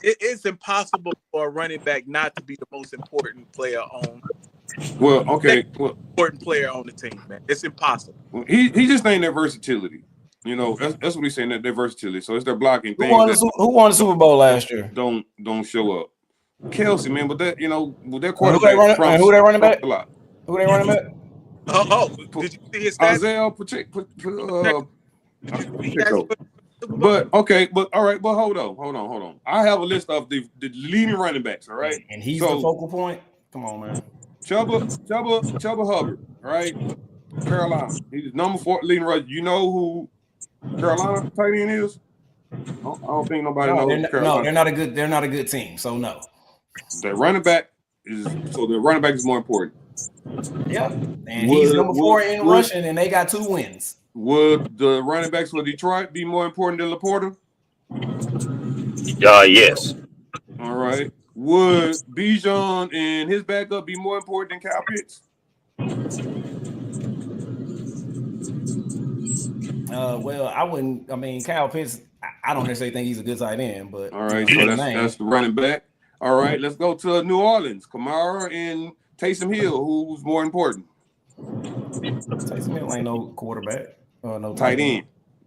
It's impossible for a running back not to be the most important player on. Important player on the team, man. It's impossible. He just ain't their versatility. You know, that's what he's saying, that their versatility. So it's their blocking thing. Who won the Super Bowl last year? Don't show up. Kelsey, man, but that, with their quarterback. Who they running back? Who they running back? Did you see his stats? Isaiah Pacheco. But okay, but all right, but hold on. I have a list of the leading running backs, all right? And he's the focal point. Come on, man. Chuba Hubbard, all right? Carolina. He's number 4 leading rusher. You know who Carolina tight end is? I don't think nobody knows Carolina. No, they're not a good team, so no. The running back is more important. Yeah. And he's number 4 in rushing, and they got 2 wins. Would the running backs for Detroit be more important than Laporta? Yes. All right. Would Bijan and his backup be more important than Kyle Pitts? Well, I wouldn't. I mean, Kyle Pitts, I don't necessarily think he's a good tight end, but all right. So that's the running back. All right. Let's go to New Orleans. Kamara and Taysom Hill. Who's more important? Taysom Hill ain't no quarterback. No tight end.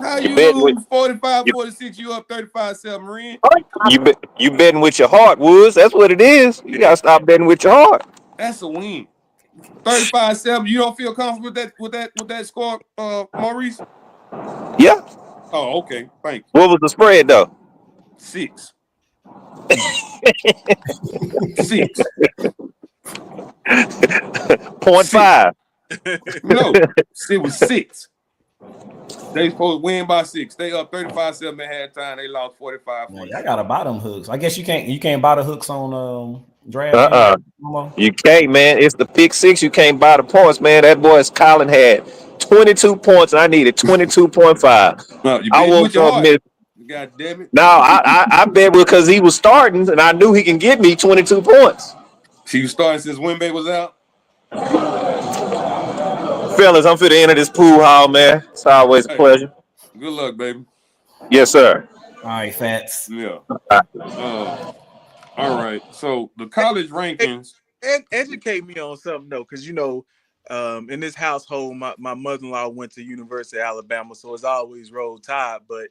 How You you bet with lose 45, you, 46, you up 35-7, Ren? you betting with your heart, Woods. That's what it is. You gotta stop betting with your heart. That's a win. 35-7. You don't feel comfortable with that score, Maurice? Yeah. Oh, okay. Thank you. What was the spread though? 6. 6. Point 6. five. No, it was 6. They supposed to win by 6. They up 35-7 at halftime. They lost 45. Yeah, I gotta buy them hooks. I guess you can't buy the hooks on DraftKings Uh-uh. no more. You can't, man. It's the pick six. You can't buy the points, man. That boy's Colin had 22 points and I needed 22.5. No, you I betting with woke your up heart. God damn it. No, I bet because he was starting and I knew he can get me 22 points. She was starting since Wimby was out. Fellas, I'm for the end of this pool hall, man. It's always a Hey, pleasure. good luck, baby. Yes, sir. All right, Fats. Yeah. All right. So the college rankings. Educate me on something though, because in this household, my mother-in-law went to University of Alabama, so it's always roll tide. But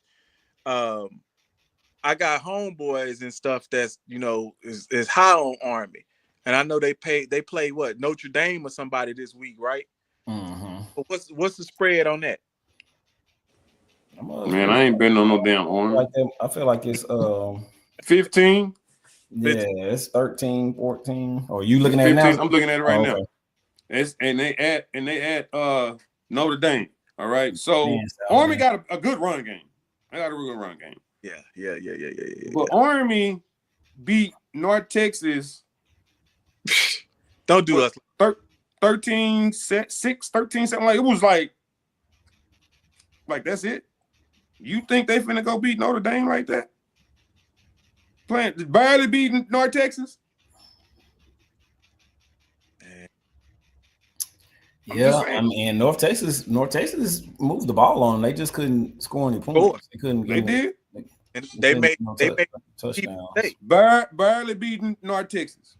I got homeboys and stuff that's is high on Army, and I know they play what, Notre Dame or somebody this week, right? Mm-hmm. But what's the spread on that? Man, I ain't betting on no damn Army. I feel like it's 15. yeah, it's 13, 14. Or you looking at it 15. now? I'm looking at it right okay. now. And they add Notre Dame. All right. So Army got a good run game. I got a real good run game. Yeah. But Army beat North Texas. Don't do us 13, 6, 13, something like it was like that's it. You think they finna go beat Notre Dame like that? Barely beating North Texas? Yeah, I mean North Texas moved the ball on them. They just couldn't score any points. They couldn't. They did. And they made touchdowns. Barely beating North Texas.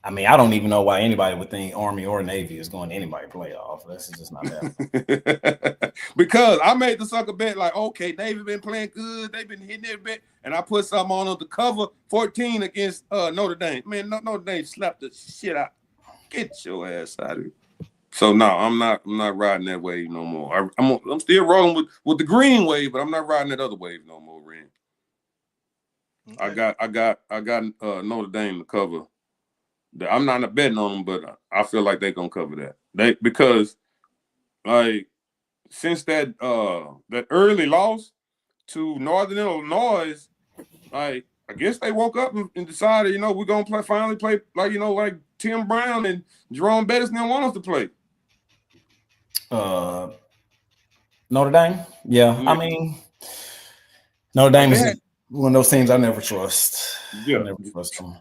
I mean, I don't even know why anybody would think Army or Navy is going to anybody playoff. That's just not happening. Because I made the sucker bet like, okay, Navy been playing good. They've been hitting their bet. And I put something on the cover 14 against Notre Dame. Man, Notre Dame slapped the shit out. Get your ass out of here. So no, I'm not riding that wave no more. I'm still rolling with the green wave, but I'm not riding that other wave no more, Ren. Okay. I got Notre Dame to cover. I'm not betting on them, but I feel like they're gonna cover that. Because like since that early loss to Northern Illinois, like I guess they woke up and decided, we're gonna finally play like Tim Brown and Jerome Bettis didn't want us to play. Notre Dame, yeah. I mean, Notre Dame is one of those teams I never trust. Yeah, I never trust them.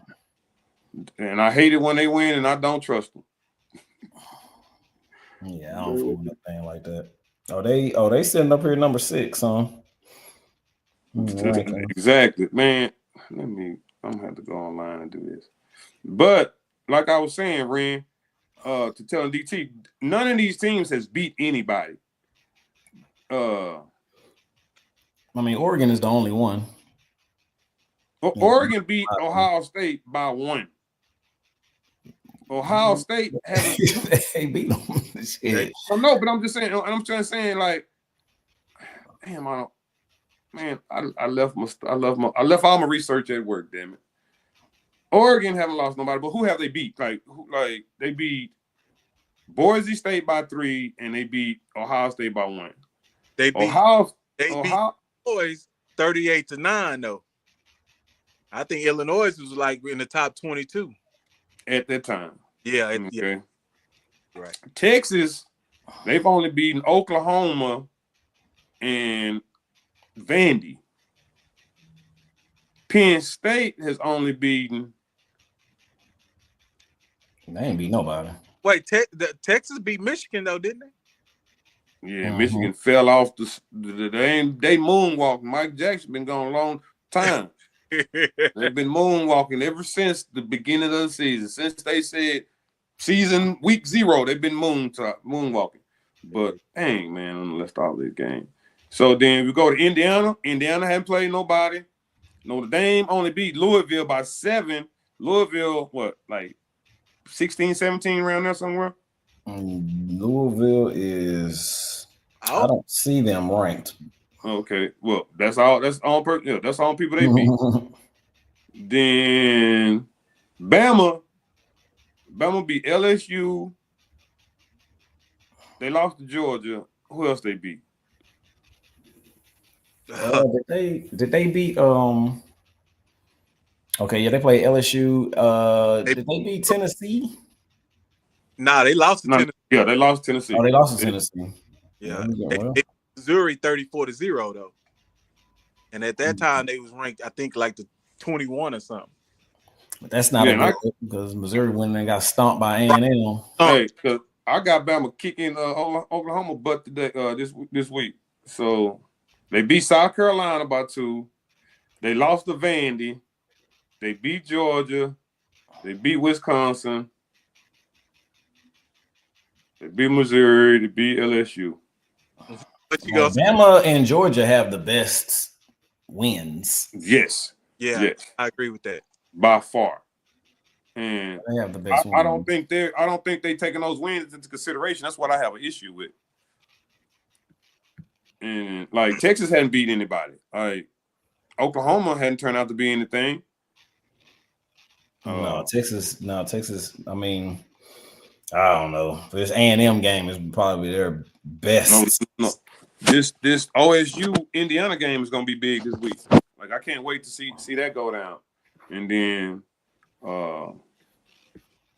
And I hate it when they win, and I don't trust them. Yeah, I don't fool with nothing like that. They sitting up here number 6, huh? Exactly, man. I'm gonna have to go online and do this. But like I was saying, Ren, to tell DT, none of these teams has beat anybody. I mean, Oregon is the only one. Oregon beat Ohio State by 1. Ohio State hasn't beat them. Shit. No, but I'm just saying. I'm just saying, like, damn, I left all my research at work. Damn it. Oregon haven't lost nobody, but who have they beat? Like they beat Boise State by 3, and they beat Ohio State by 1. They beat Illinois 38-9 though. I think Illinois was like in the top 22 at that time. Yeah, okay. Yeah. Right. Texas, they've only beaten Oklahoma and Vandy. Penn State has only beaten. They ain't beat nobody. Wait, Texas beat Michigan though, didn't they? Yeah, Michigan fell off they moonwalking. Mike Jackson been gone a long time. They've been moonwalking ever since the beginning of the season. Since they said season week 0, they've been moonwalking. But dang, man, let's start this game. So then we go to Indiana. Indiana hadn't played nobody. Notre Dame only beat Louisville by 7. Louisville, what, like 16, 17 around there somewhere? Louisville is. I don't see them ranked. Okay, well, that's all. That's all. That's all people they beat. Then Bama beat LSU. They lost to Georgia. Who else they beat? Did they beat Okay, yeah, they played LSU. Did they beat Tennessee? Nah, they lost to Tennessee. Yeah, they lost to Tennessee. Oh, they lost to Tennessee. Yeah, they Missouri 34-0 though, and at that time they was ranked, I think, like the 21 or something. But that's not because Missouri went and got stomped by A&M. Hey, because I got Bama kicking Oklahoma butt today this week. So they beat South Carolina by 2. They lost to Vandy. They beat Georgia. They beat Wisconsin. They beat Missouri. They beat LSU. Bama and Georgia have the best wins. Yes. Yeah, yes. I agree with that. By far. And they have the best I don't think they're taking those wins into consideration. That's what I have an issue with. And like Texas hadn't beat anybody. Like Oklahoma hadn't turned out to be anything. Texas. I mean, I don't know. This A&M game is probably their best. No. This OSU Indiana game is gonna be big this week. Like I can't wait to see that go down. And then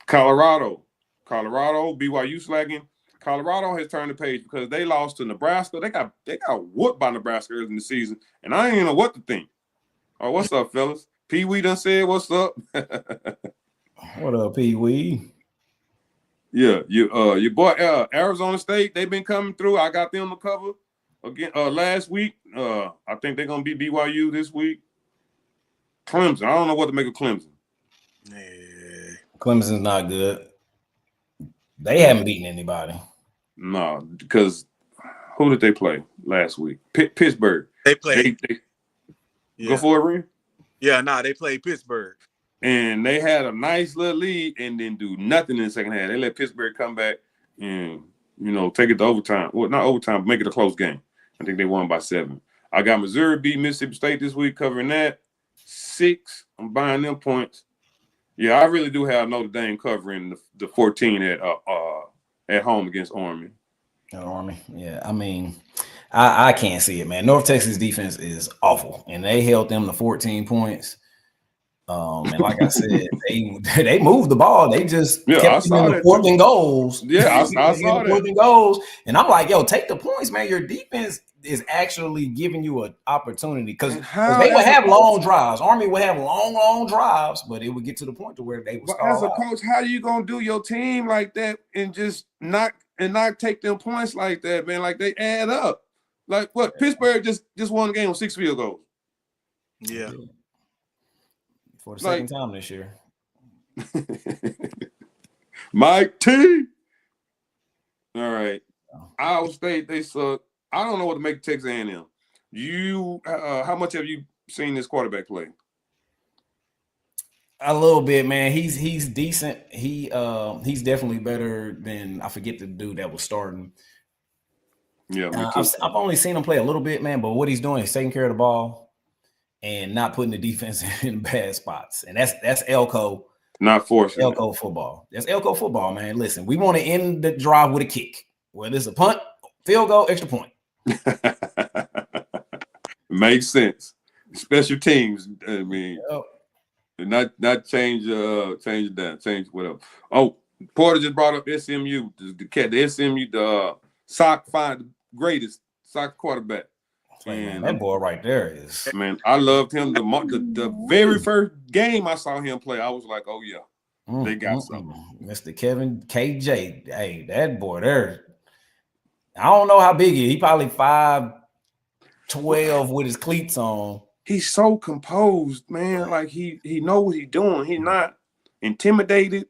Colorado, BYU slacking. Colorado has turned the page because they lost to Nebraska. They got whooped by Nebraska early in the season, and I ain't even know what to think. Oh, what's up, fellas? Pee Wee done said, "What's up?" What up, Pee Wee? Yeah, your boy Arizona State. They've been coming through. I got them to cover again last week. I think they're gonna beat BYU this week. Clemson. I don't know what to make of Clemson. Clemson's not good. They haven't beaten anybody. No, because who did they play last week? Pittsburgh. They played. Go for it, Ren? Yeah, they played Pittsburgh. And they had a nice little lead and then do nothing in the second half. They let Pittsburgh come back and, take it to overtime. Well, not overtime, but make it a close game. I think they won by 7. I got Missouri beat Mississippi State this week, covering that. 6. I'm buying them points. Yeah, I really do have Notre Dame covering the 14 at home against Army. Army, yeah. I mean, I can't see it, man. North Texas defense is awful, and they held them to 14 points. And like I said, they moved the ball. They just kept them in the 4th and goals. Yeah, I saw that. 4th and goals, and I'm like, yo, take the points, man. Your defense is actually giving you an opportunity because they would have long drives. Army would have long drives, but it would get to the point to where they would stall as a coach, how are you gonna do your team like that and just not take them points like that, man? Like they add up. Like what? Pittsburgh just won the game with 6 field goals. Yeah. For the second time this year. Mike T. All right. Iowa State, they suck. I don't know what to make of Texas A&M. How much have you seen this quarterback play? A little bit, man. He's decent. He's definitely better than I forget the dude that was starting. Yeah, I've only seen him play a little bit, man. But what he's doing is taking care of the ball and not putting the defense in bad spots, and that's Elko. Not forcing Elko football. That's Elko football, man. Listen, we want to end the drive with a kick, whether it's a punt, field goal, extra point. Makes sense. Special teams. I mean, not change it down, change whatever. Oh, Porter just brought up SMU. The SMU, the greatest soccer quarterback. Man, that boy right there is. Man, I loved him. The very first game I saw him play, I was like, oh yeah, they got something. Mr. Kevin KJ. Hey, that boy there. I don't know how big he is. He probably 5'12" with his cleats on. He's so composed, man. Like he know what he's doing. He's not intimidated.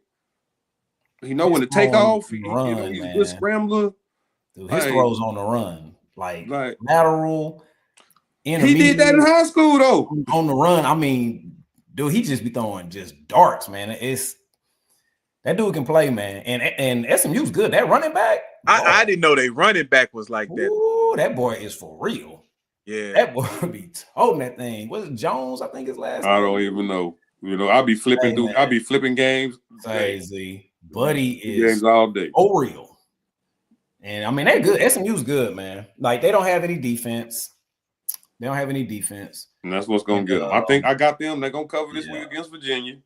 He know when to take off. He's a good scrambler. Dude, his throws on the run, like lateral, he did that in high school though. On the run, I mean, dude, he just be throwing just darts, man. It's that dude can play, man. And SMU's good. That running back, I didn't know they running back was like that. Ooh, that boy is for real. Yeah, that boy be toting that thing. Was it Jones? I think his last name. I don't even know. You know, I'll be flipping through. I'll be flipping games. Crazy, buddy is games all day. Oh, real. And I mean, they're good. SMU's good, man. Like they don't have any defense. They don't have any defense. And that's what's gonna get them. I think I got them. They're gonna cover this week against Virginia.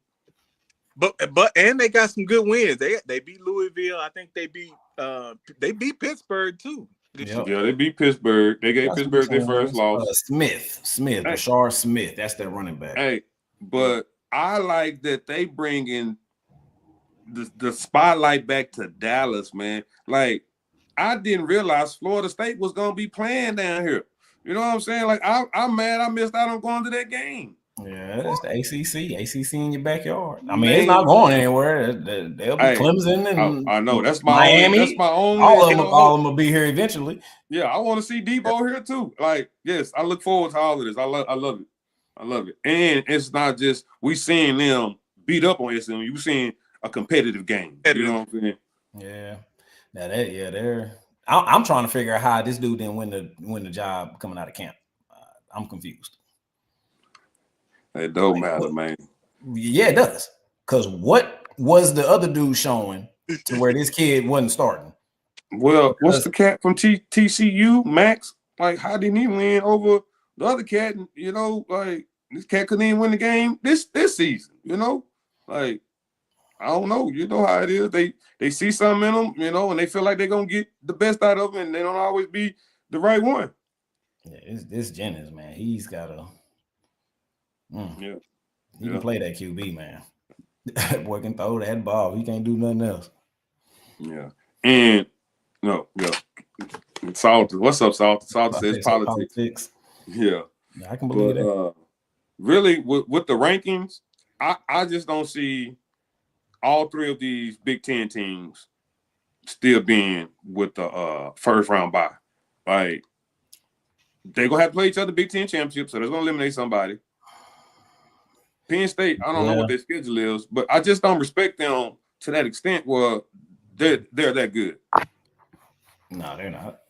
But and they got some good wins. They beat Louisville. I think they beat Pittsburgh too. Yeah, they beat Pittsburgh. They gave Pittsburgh their first loss. Smith, Rashard Smith. That's their running back. Hey, but I like that they bring in the spotlight back to Dallas, man. Like I didn't realize Florida State was gonna be playing down here. You know what I'm saying? Like I'm mad I missed out on going to that game. Yeah, it's the ACC in your backyard. I mean, it's not going anywhere. They'll be Clemson and I know that's Miami. That's my own. All of them will be here eventually. Yeah, I want to see Debo here too. Like, yes, I look forward to all of this. I love it. I love it. And it's not just we seeing them beat up on SMU. You seeing a competitive game. You know what I'm saying? Yeah. Now they're. I'm trying to figure out how this dude didn't win the job coming out of camp. I'm confused. It don't matter, man. Yeah, it does. Because what was the other dude showing to where this kid wasn't starting? Well, what's the cat from TCU, Max? Like, how didn't he win over the other cat? You know, like this cat couldn't even win the game this season. You know, like I don't know. You know how it is. They see something in them, you know, and they feel like they're gonna get the best out of them, and they don't always be the right one. Yeah, this Jennings, man, he's got a. He can play that QB, man. That boy can throw that ball. He can't do nothing else. Yeah, and Salt. What's up, Salt? Salt says politics. Yeah, I can believe that. Really, with the rankings, I just don't see all three of these Big Ten teams still being with the first round bye. Like they're gonna have to play each other Big Ten championship, so they're gonna eliminate somebody. Penn State, I don't know what their schedule is, but I just don't respect them to that extent. Well, they're that good. No, they're not.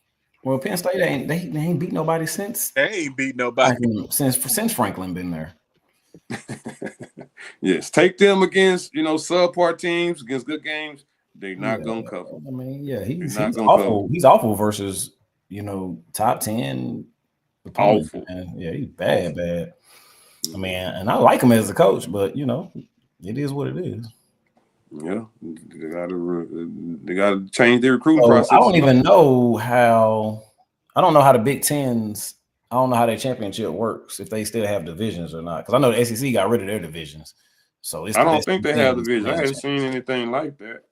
Well, Penn State ain't beat nobody since. They ain't beat nobody since Franklin been there. Yes, take them against subpar teams against good games. They're not gonna cover. I mean, yeah, he's awful. Cover. He's awful versus top 10. Awful. Man. Yeah, he's bad. I mean, and I like him as a coach, but it is what it is. Yeah, they gotta change their recruiting process. I don't even know how. I don't know how the Big Tens. I don't know how their championship works, if they still have divisions or not. Because I know the SEC got rid of their divisions, so I don't think they have divisions. I haven't seen anything like that.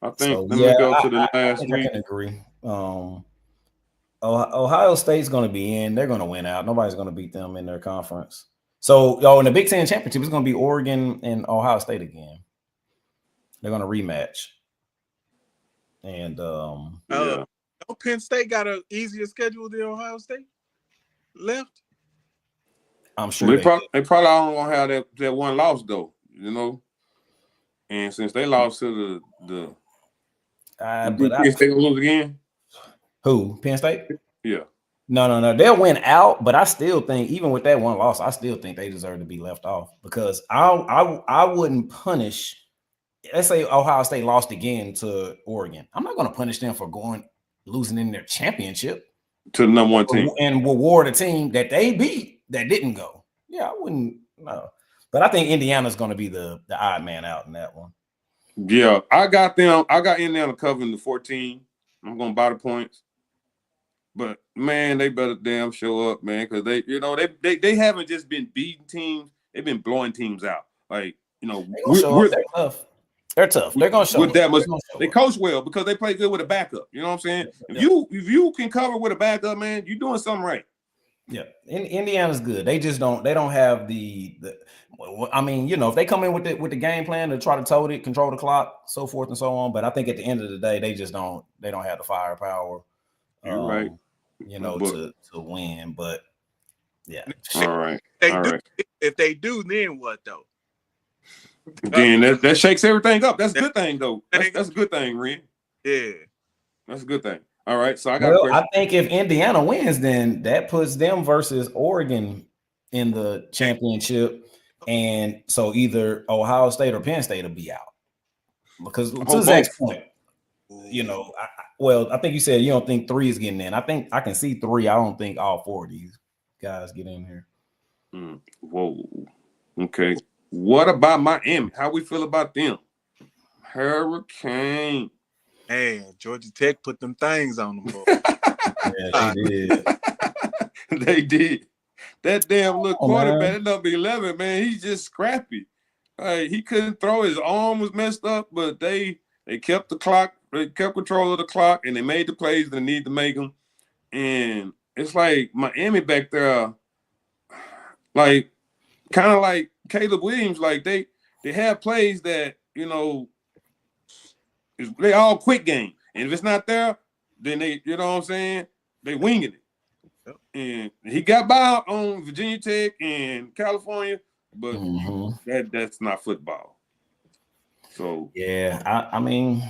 I think let me go to the last week. I can agree. Ohio State's going to be in. They're going to win out. Nobody's going to beat them in their conference. So, in the Big Ten championship, it's going to be Oregon and Ohio State again. They're going to rematch. And Penn State got an easier schedule than Ohio State left. I'm sure they probably don't want to have that one loss though, And since they lost to the Penn State gonna lose again. Who? Penn State? Yeah. No. They'll win out, but I still think, even with that one loss, I still think they deserve to be left off because I wouldn't punish. Let's say Ohio State lost again to Oregon. I'm not going to punish them for losing in their championship to the number one team and reward a team that they beat that didn't go. Yeah, I wouldn't. No, but I think Indiana's going to be the odd man out in that one. Yeah, I got them. I got Indiana covering the 14. I'm going to buy the points. But man, they better damn show up, man, because they haven't just been beating teams; they've been blowing teams out. Like they're tough. They're tough. They're gonna show with that much. They coach well because they play good with a backup. You know what I'm saying? If you can cover with a backup, man, you're doing something right. Yeah, Indiana's good. They just don't. They don't have the. I mean, if they come in with the game plan to try to tote it, control the clock, so forth and so on. But I think at the end of the day, they just don't. They don't have the firepower. You're right. To win. But yeah. All right. If they do, then what though? Again, that shakes everything up. That's a good thing though. That's a good thing, Ren. Yeah, that's a good thing. All right, so I got a question. I think if Indiana wins, then that puts them versus Oregon in the championship, and so either Ohio State or Penn State will be out. Because to Zach's point, I think you said you don't think 3 is getting in. I think I can see 3. I don't think all 4 of these guys get in here. Whoa. Okay. What about Miami? How we feel about them? Hurricane. Hey, Georgia Tech put them things on them. Yeah, they did. They did. That damn little quarterback, that number 11, man, he's just scrappy. He couldn't throw. His arm was messed up, but they kept the clock. They kept control of the clock, and they made the plays they need to make them. And it's like Miami back there, like kind of like Caleb Williams, like they have plays that they all quick game, and if it's not there, then they, what I'm saying, they winging it. Yep. And he got by on Virginia Tech and California, but that's not football. So yeah, I mean,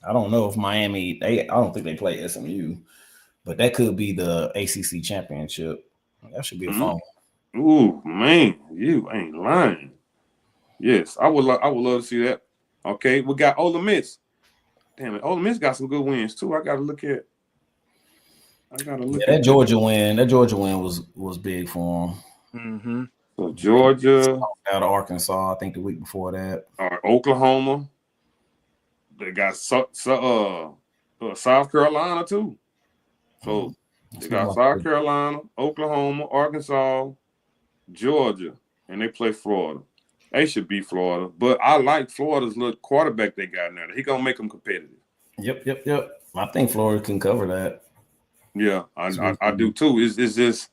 I don't know if Miami. I don't think they play SMU, but that could be the ACC championship. That should be a fun one. Ooh, man, you ain't lying. Yes, I would love to see that. Okay, we got Ole Miss. Damn it, Ole Miss got some good wins too. I gotta look at. That Georgia win. That Georgia win was big for them. So Georgia out of Arkansas, I think the week before that. Oklahoma. They got South Carolina too. So they got South Carolina, Oklahoma, Arkansas, Georgia, and they play Florida. They should beat Florida, but I like Florida's little quarterback they got now. He gonna make them competitive. Yep. I think Florida can cover that. Yeah, I do too. It's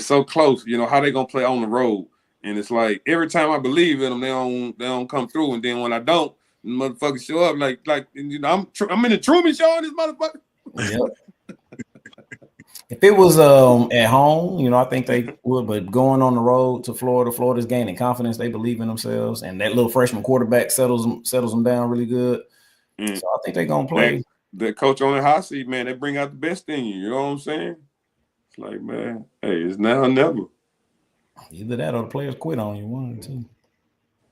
so close. How they gonna play on the road, and it's like every time I believe in them, they don't come through, and then when I don't, the motherfuckers show up like I'm in the Truman Show on this motherfucker. Yep. If it was at home, I think they would, but going on the road to Florida's gaining confidence. They believe in themselves, and that little freshman quarterback settles them down really good. So I think they're gonna play. The coach on the hot seat, man, they bring out the best in you. You know what I'm saying? It's like, man, hey, it's now or never. Either that or the players quit on you. 1 or 2.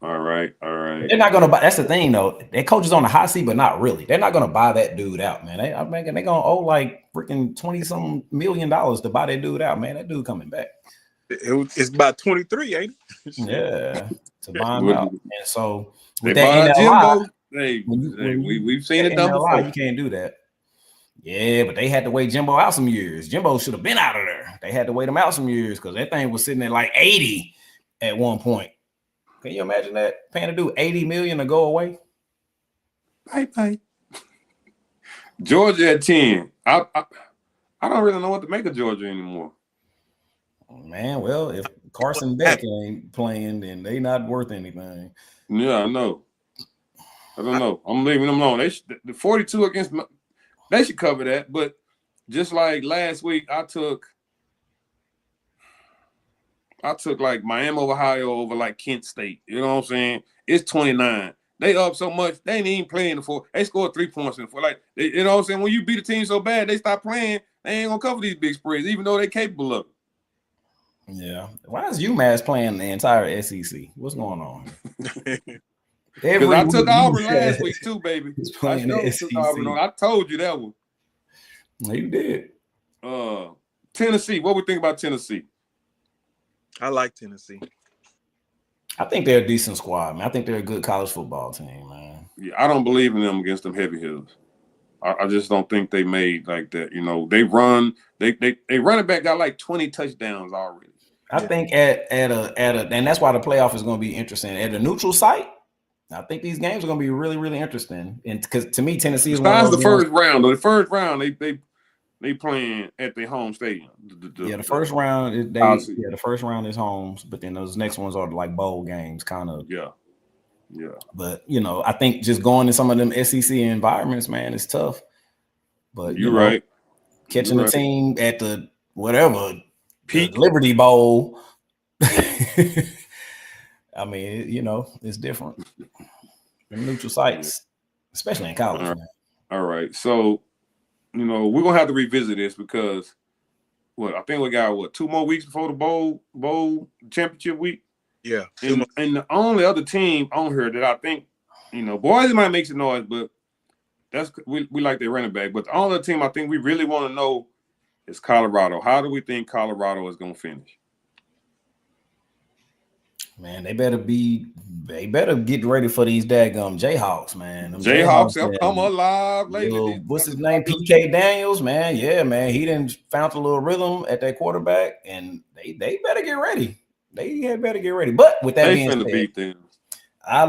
All right. They're not gonna buy. That's the thing, though. Their coach is on the hot seat, but not really. They're not gonna buy that dude out, man. They're gonna owe like freaking $20-some million to buy that dude out, man. That dude coming back. It's about 23, ain't it? Yeah, to buy him out. And so with that Jimbo, we've seen it done before. You can't do that. Yeah, but they had to wait Jimbo out some years. Jimbo should have been out of there. They had to wait him out some years because that thing was sitting at like 80 at one point. Can you imagine that? Paying a dude $80 million to go away? Bye. Georgia at 10. I don't really know what to make of Georgia anymore. Man, well, if Carson Beck ain't playing, then they not worth anything. Yeah, I know. I don't know. I'm leaving them alone. The 42 against they should cover that. But just like last week, I took like Miami over Ohio over like Kent State. You know what I'm saying? It's 29. They up so much, they ain't even playing the 4. They scored 3 points in the 4. Like, you know what I'm saying? When you beat a team so bad, they stop playing. They ain't gonna cover these big spreads, even though they're capable of it. Yeah. Why is UMass playing the entire SEC? What's going on? Because I took Auburn last week too, baby. I took Auburn on. I told you that one. No, you did. Tennessee. What we think about Tennessee? I like Tennessee. I think they're a decent squad, man. I think they're a good college football team, man. Yeah, I don't believe in them against them heavy hitters. I just don't think they made like that. They run. They running back got like 20 touchdowns already. I think at a and that's why the playoff is going to be interesting. At a neutral site, I think these games are going to be really, really interesting. And because to me, Tennessee is besides the first round. The first round, they playing at their home stadium. The first round is the first round is homes, but then those next ones are like bowl games, kind of. Yeah. But I think just going to some of them SEC environments, man, it's tough. But you're right. Catching a team at the whatever peak the Liberty Bowl. I mean, it's different. The neutral sites, especially in college. All man. All right. So, we're gonna have to revisit this because I think we got 2 more weeks before the bowl championship week. Yeah. And the only other team on here that I think, boys might make some noise, but we like their running back. But the only other team I think we really want to know is Colorado. How do we think Colorado is gonna finish? Man, they better get ready for these daggum Jayhawks, man. Jayhawks have come alive lately. What's his name? PK Daniels, man. Yeah, man. He didn't found a little rhythm at that quarterback, and they better get ready. They better get ready. But with that being said, beat them. I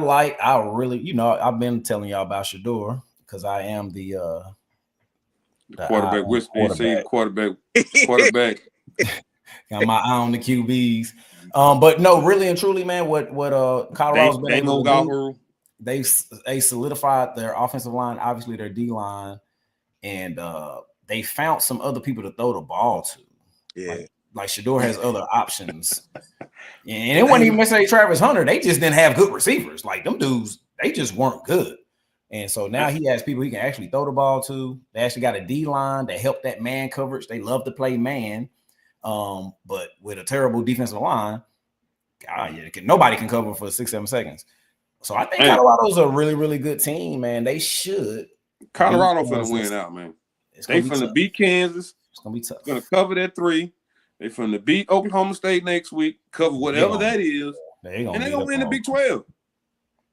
really, I've been telling y'all about Shador because I am the quarterback whisper. Quarterback. Got my eye on the QBs. But no, really and truly, man, what Colorado's been able to do, they solidified their offensive line, obviously their D line, and they found some other people to throw the ball to. Yeah, like Shador has other options, and it wasn't even necessarily Travis Hunter. They just didn't have good receivers. Like them dudes, they just weren't good. And so now he has people he can actually throw the ball to. They actually got a D line that helped that man coverage. They love to play man. But with a terrible defensive line, nobody can cover for 6-7 seconds. So I think Colorado's a really, really good team, man. They should. Colorado finna win out, man. They finna beat Kansas. It's gonna be tough. Gonna cover that 3. They finna beat Oklahoma State next week. Cover whatever that is, and they gonna win the Big 12.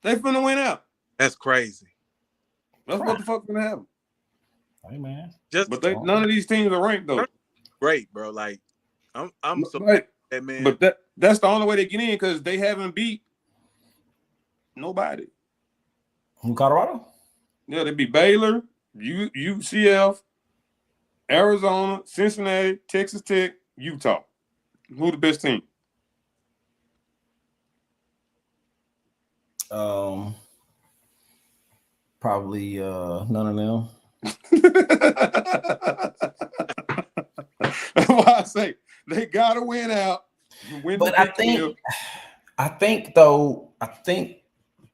They finna win out. That's crazy. That's what the fuck's gonna happen. Hey man, none of these teams are ranked though. Great, bro. Like I'm so that man. But that's the only way they get in because they haven't beat nobody. Who, Colorado? Yeah, they beat Baylor, UCF, Arizona, Cincinnati, Texas Tech, Utah. Who the best team? Probably none of them. That's why I say they gotta win out. But I think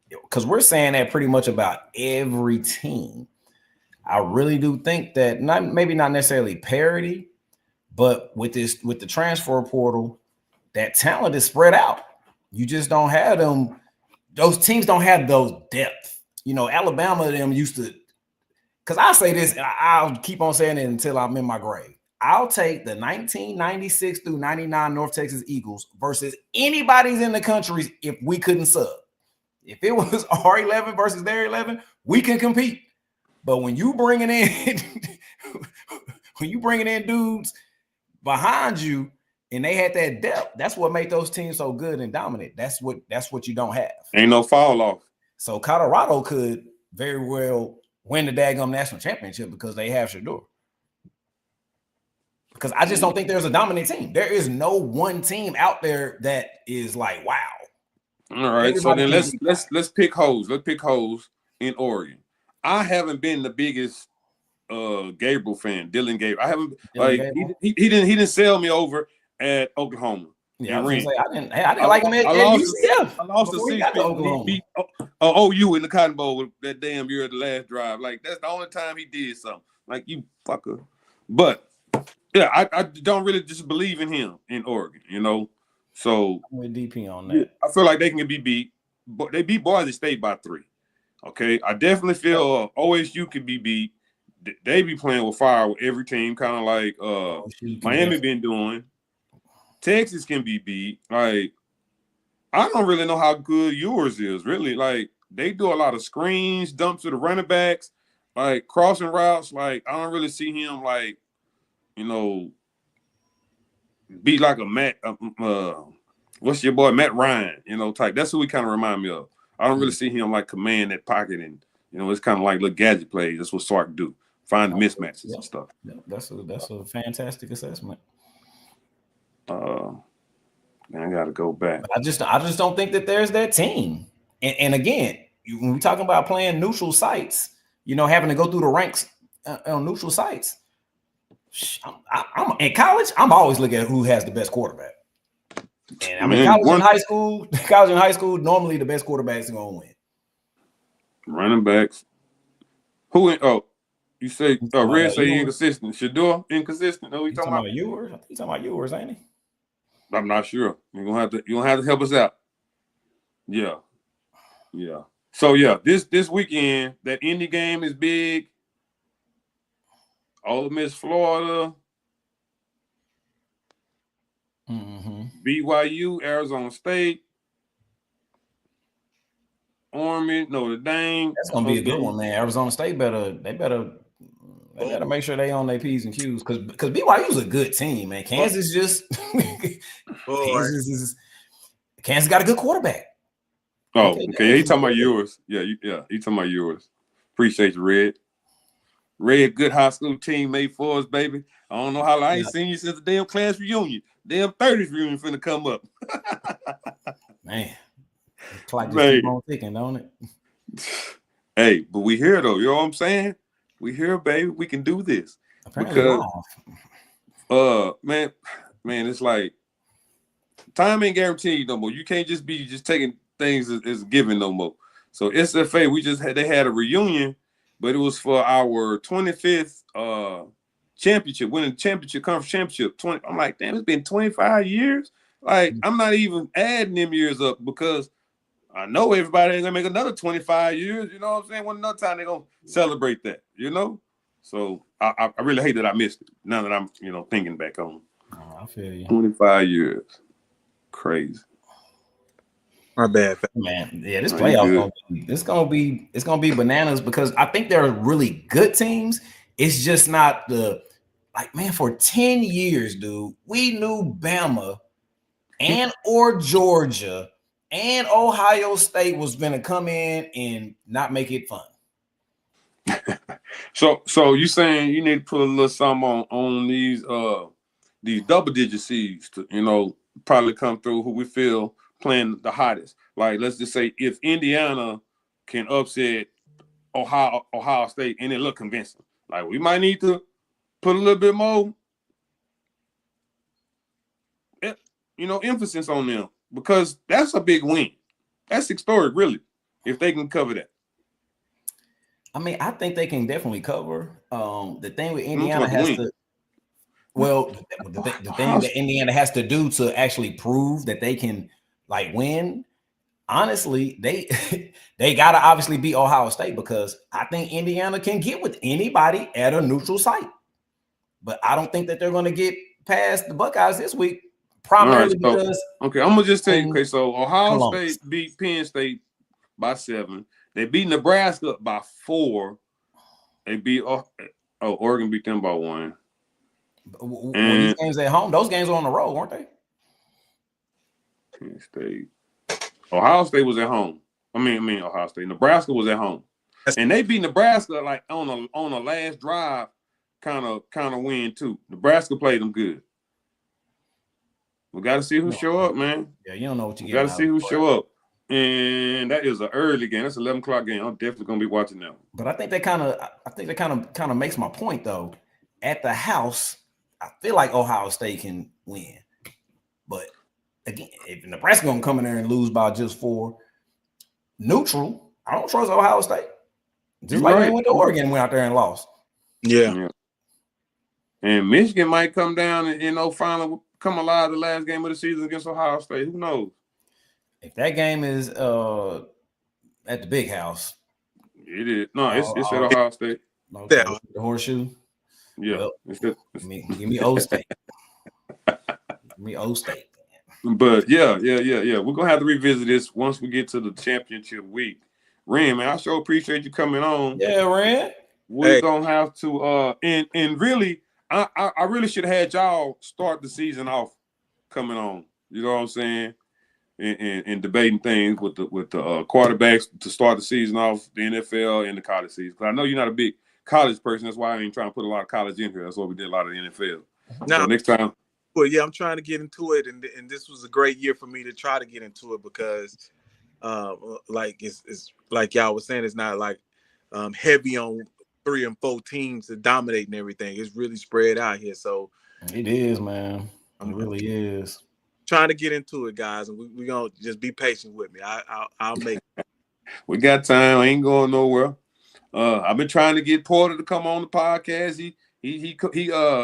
because we're saying that pretty much about every team. I really do think that maybe not necessarily parity, but with the transfer portal, that talent is spread out. You just don't have them. Those teams don't have those depth. Alabama them used to. Because I say this, and I'll keep on saying it until I'm in my grave. I'll take the 1996 through 99 North Texas Eagles versus anybody's in the country if we couldn't sub. If it was our 11 versus their 11, we can compete. But when you bringing in dudes behind you and they had that depth, that's what made those teams so good and dominant. That's what you don't have. Ain't no fall off. So Colorado could very well win the daggum national championship because they have Shador. Because I just don't think there's a dominant team. There is no one team out there that is like, wow. All right. Everybody, so then let's pick holes. Let's pick holes in Oregon. I haven't been the biggest Gabriel fan, Dylan Gabriel. I haven't he didn't sell me over at Oklahoma. Yeah, I didn't like him at UCF. I lost to 6 he beat OU in the Cotton Bowl with that damn year at the last drive. Like that's the only time he did something. Like you fucker. But yeah, I don't really just believe in him in Oregon, So I'm with DP on that. Yeah, I feel like they can be beat, but they beat Boise State by 3. Okay, I definitely feel OSU can be beat. They be playing with fire with every team, kind of like Miami been doing. Texas can be beat. Like I don't really know how good yours is. Really, like they do a lot of screens, dumps to the running backs, like crossing routes. Like I don't really see him like. Be like a Matt, what's your boy, Matt Ryan, type. That's who he kind of remind me of. I don't really see him like command that pocket and, it's kind of like little gadget plays. That's what Sark do. find the mismatches Yeah. and stuff. Yeah, that's a fantastic assessment. Man, I gotta go back. But I just don't think that there's that team. And again, when we're talking about playing neutral sites, having to go through the ranks on neutral sites. I'm in college. I'm always looking at who has the best quarterback. And I mean, college and high school, normally the best quarterbacks are gonna win. Running backs. You say Red say inconsistent. Shador inconsistent. Who you talking about? Ewers? I think you talking about Ewers, ain't he? I'm not sure. You're gonna have to help us out. Yeah. So yeah, this weekend, that Indy game is big. Ole Miss, Florida, BYU, Arizona State, Army, Notre Dame. That's gonna be a good one, man. Arizona State better make sure they on their P's and Q's because BYU's a good team, man. Kansas just Kansas got a good quarterback. Oh, okay. He talking about yours. Yeah, he talking about yours. Appreciate you, Red. Red, good high school teammate for us, baby. I don't know how long I ain't seen you since the damn class reunion. Damn 30th reunion finna come up. Man, the clock just keep on ticking, don't it? Hey, but we here though. You know what I'm saying? We here, baby. We can do this. Apparently because, man, it's like time ain't guaranteed no more. You can't just be taking things as given no more. So SFA, they had a reunion, but it was for our 25th championship, winning championship, conference championship. I'm like, damn, it's been 25 years. Like, I'm not even adding them years up because I know everybody ain't gonna make another 25 years. You know what I'm saying? One another time they're gonna celebrate that, So I really hate that I missed it. Now that I'm, thinking back on. Oh, I feel you. 25 years. Crazy. My bad, man. Yeah, this playoff it's gonna be bananas because I think there are really good teams. It's just not for 10 years, dude. We knew Bama or Georgia and Ohio State was gonna come in and not make it fun. So you saying you need to put a little something on these double-digit seeds to probably come through who we feel playing the hottest. Like, let's just say if Indiana can upset Ohio State and it look convincing, like we might need to put a little bit more, emphasis on them because that's a big win. That's historic, really, if they can cover that. I mean, I think they can definitely cover. The thing with Indiana has to. Well, the thing that Indiana has to do to actually prove that they can win, honestly, they gotta obviously beat Ohio State because I think Indiana can get with anybody at a neutral site. But I don't think that they're gonna get past the Buckeyes this week, primarily because I'm gonna just tell you, so Ohio State beat Penn State by 7. They beat Nebraska by 4. They beat Oregon beat them by 1. When these games at home, those games were on the road, weren't they? Penn State. Ohio State was at home. I mean Ohio State. Nebraska was at home. And they beat Nebraska on a last drive kind of win too. Nebraska played them good. We got to see who show up, man. Yeah, you don't know what you got to see who show up. And that is an early game. That's 11 o'clock game. I'm definitely gonna be watching that one. But I think that kind of makes my point though. At the house, I feel like Ohio State can win. But again, if Nebraska gonna come in there and lose by just 4, neutral, I don't trust Ohio State. Just they went to Oregon and went out there and lost. Yeah. And Michigan might come down and finally come alive the last game of the season against Ohio State. Who knows? If that game is at the big house. It is. No, it's at Ohio State. Okay, the horseshoe. Yeah. Well, give me O State. Give me O State. But yeah. We're gonna have to revisit this once we get to the championship week. Ren, man, I sure appreciate you coming on. Yeah, Ren. We're gonna have to and really, I really should have had y'all start the season off coming on. You know what I'm saying? And debating things with the quarterbacks to start the season off, the NFL and the college season. Because I know you're not a big college person. That's why I ain't trying to put a lot of college in here. That's why we did a lot of the NFL. Now, So next time. Well, yeah, I'm trying to get into it, and this was a great year for me to try to get into it because, like it's like y'all was saying, it's not like heavy on 3 and 4 teams to dominate and everything. It's really spread out here. So it is, man. It really is. Trying to get into it, guys, and we gonna just be patient with me. I'll make it. We got time. I ain't going nowhere. I've been trying to get Porter to come on the podcast. He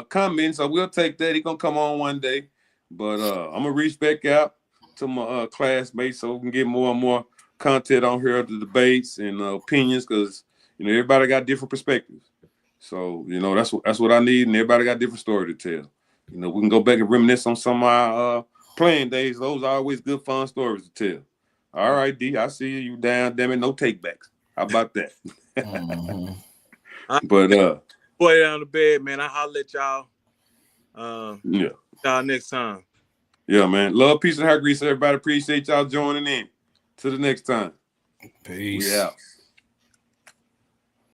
comments, so we'll take that. He gonna come on one day. But I'm gonna reach back out to my classmates so we can get more and more content on here, the debates and opinions, because everybody got different perspectives. So that's what I need, and everybody got a different story to tell. We can go back and reminisce on some of our playing days. Those are always good, fun stories to tell. All right, D, I see you down. Damn it, no takebacks. How about that? Mm-hmm. But boy down the bed, man. I'll let y'all. Yeah. Y'all next time. Yeah, man. Love, peace, and hair grease. Everybody appreciate y'all joining in. Till the next time. Peace. We out.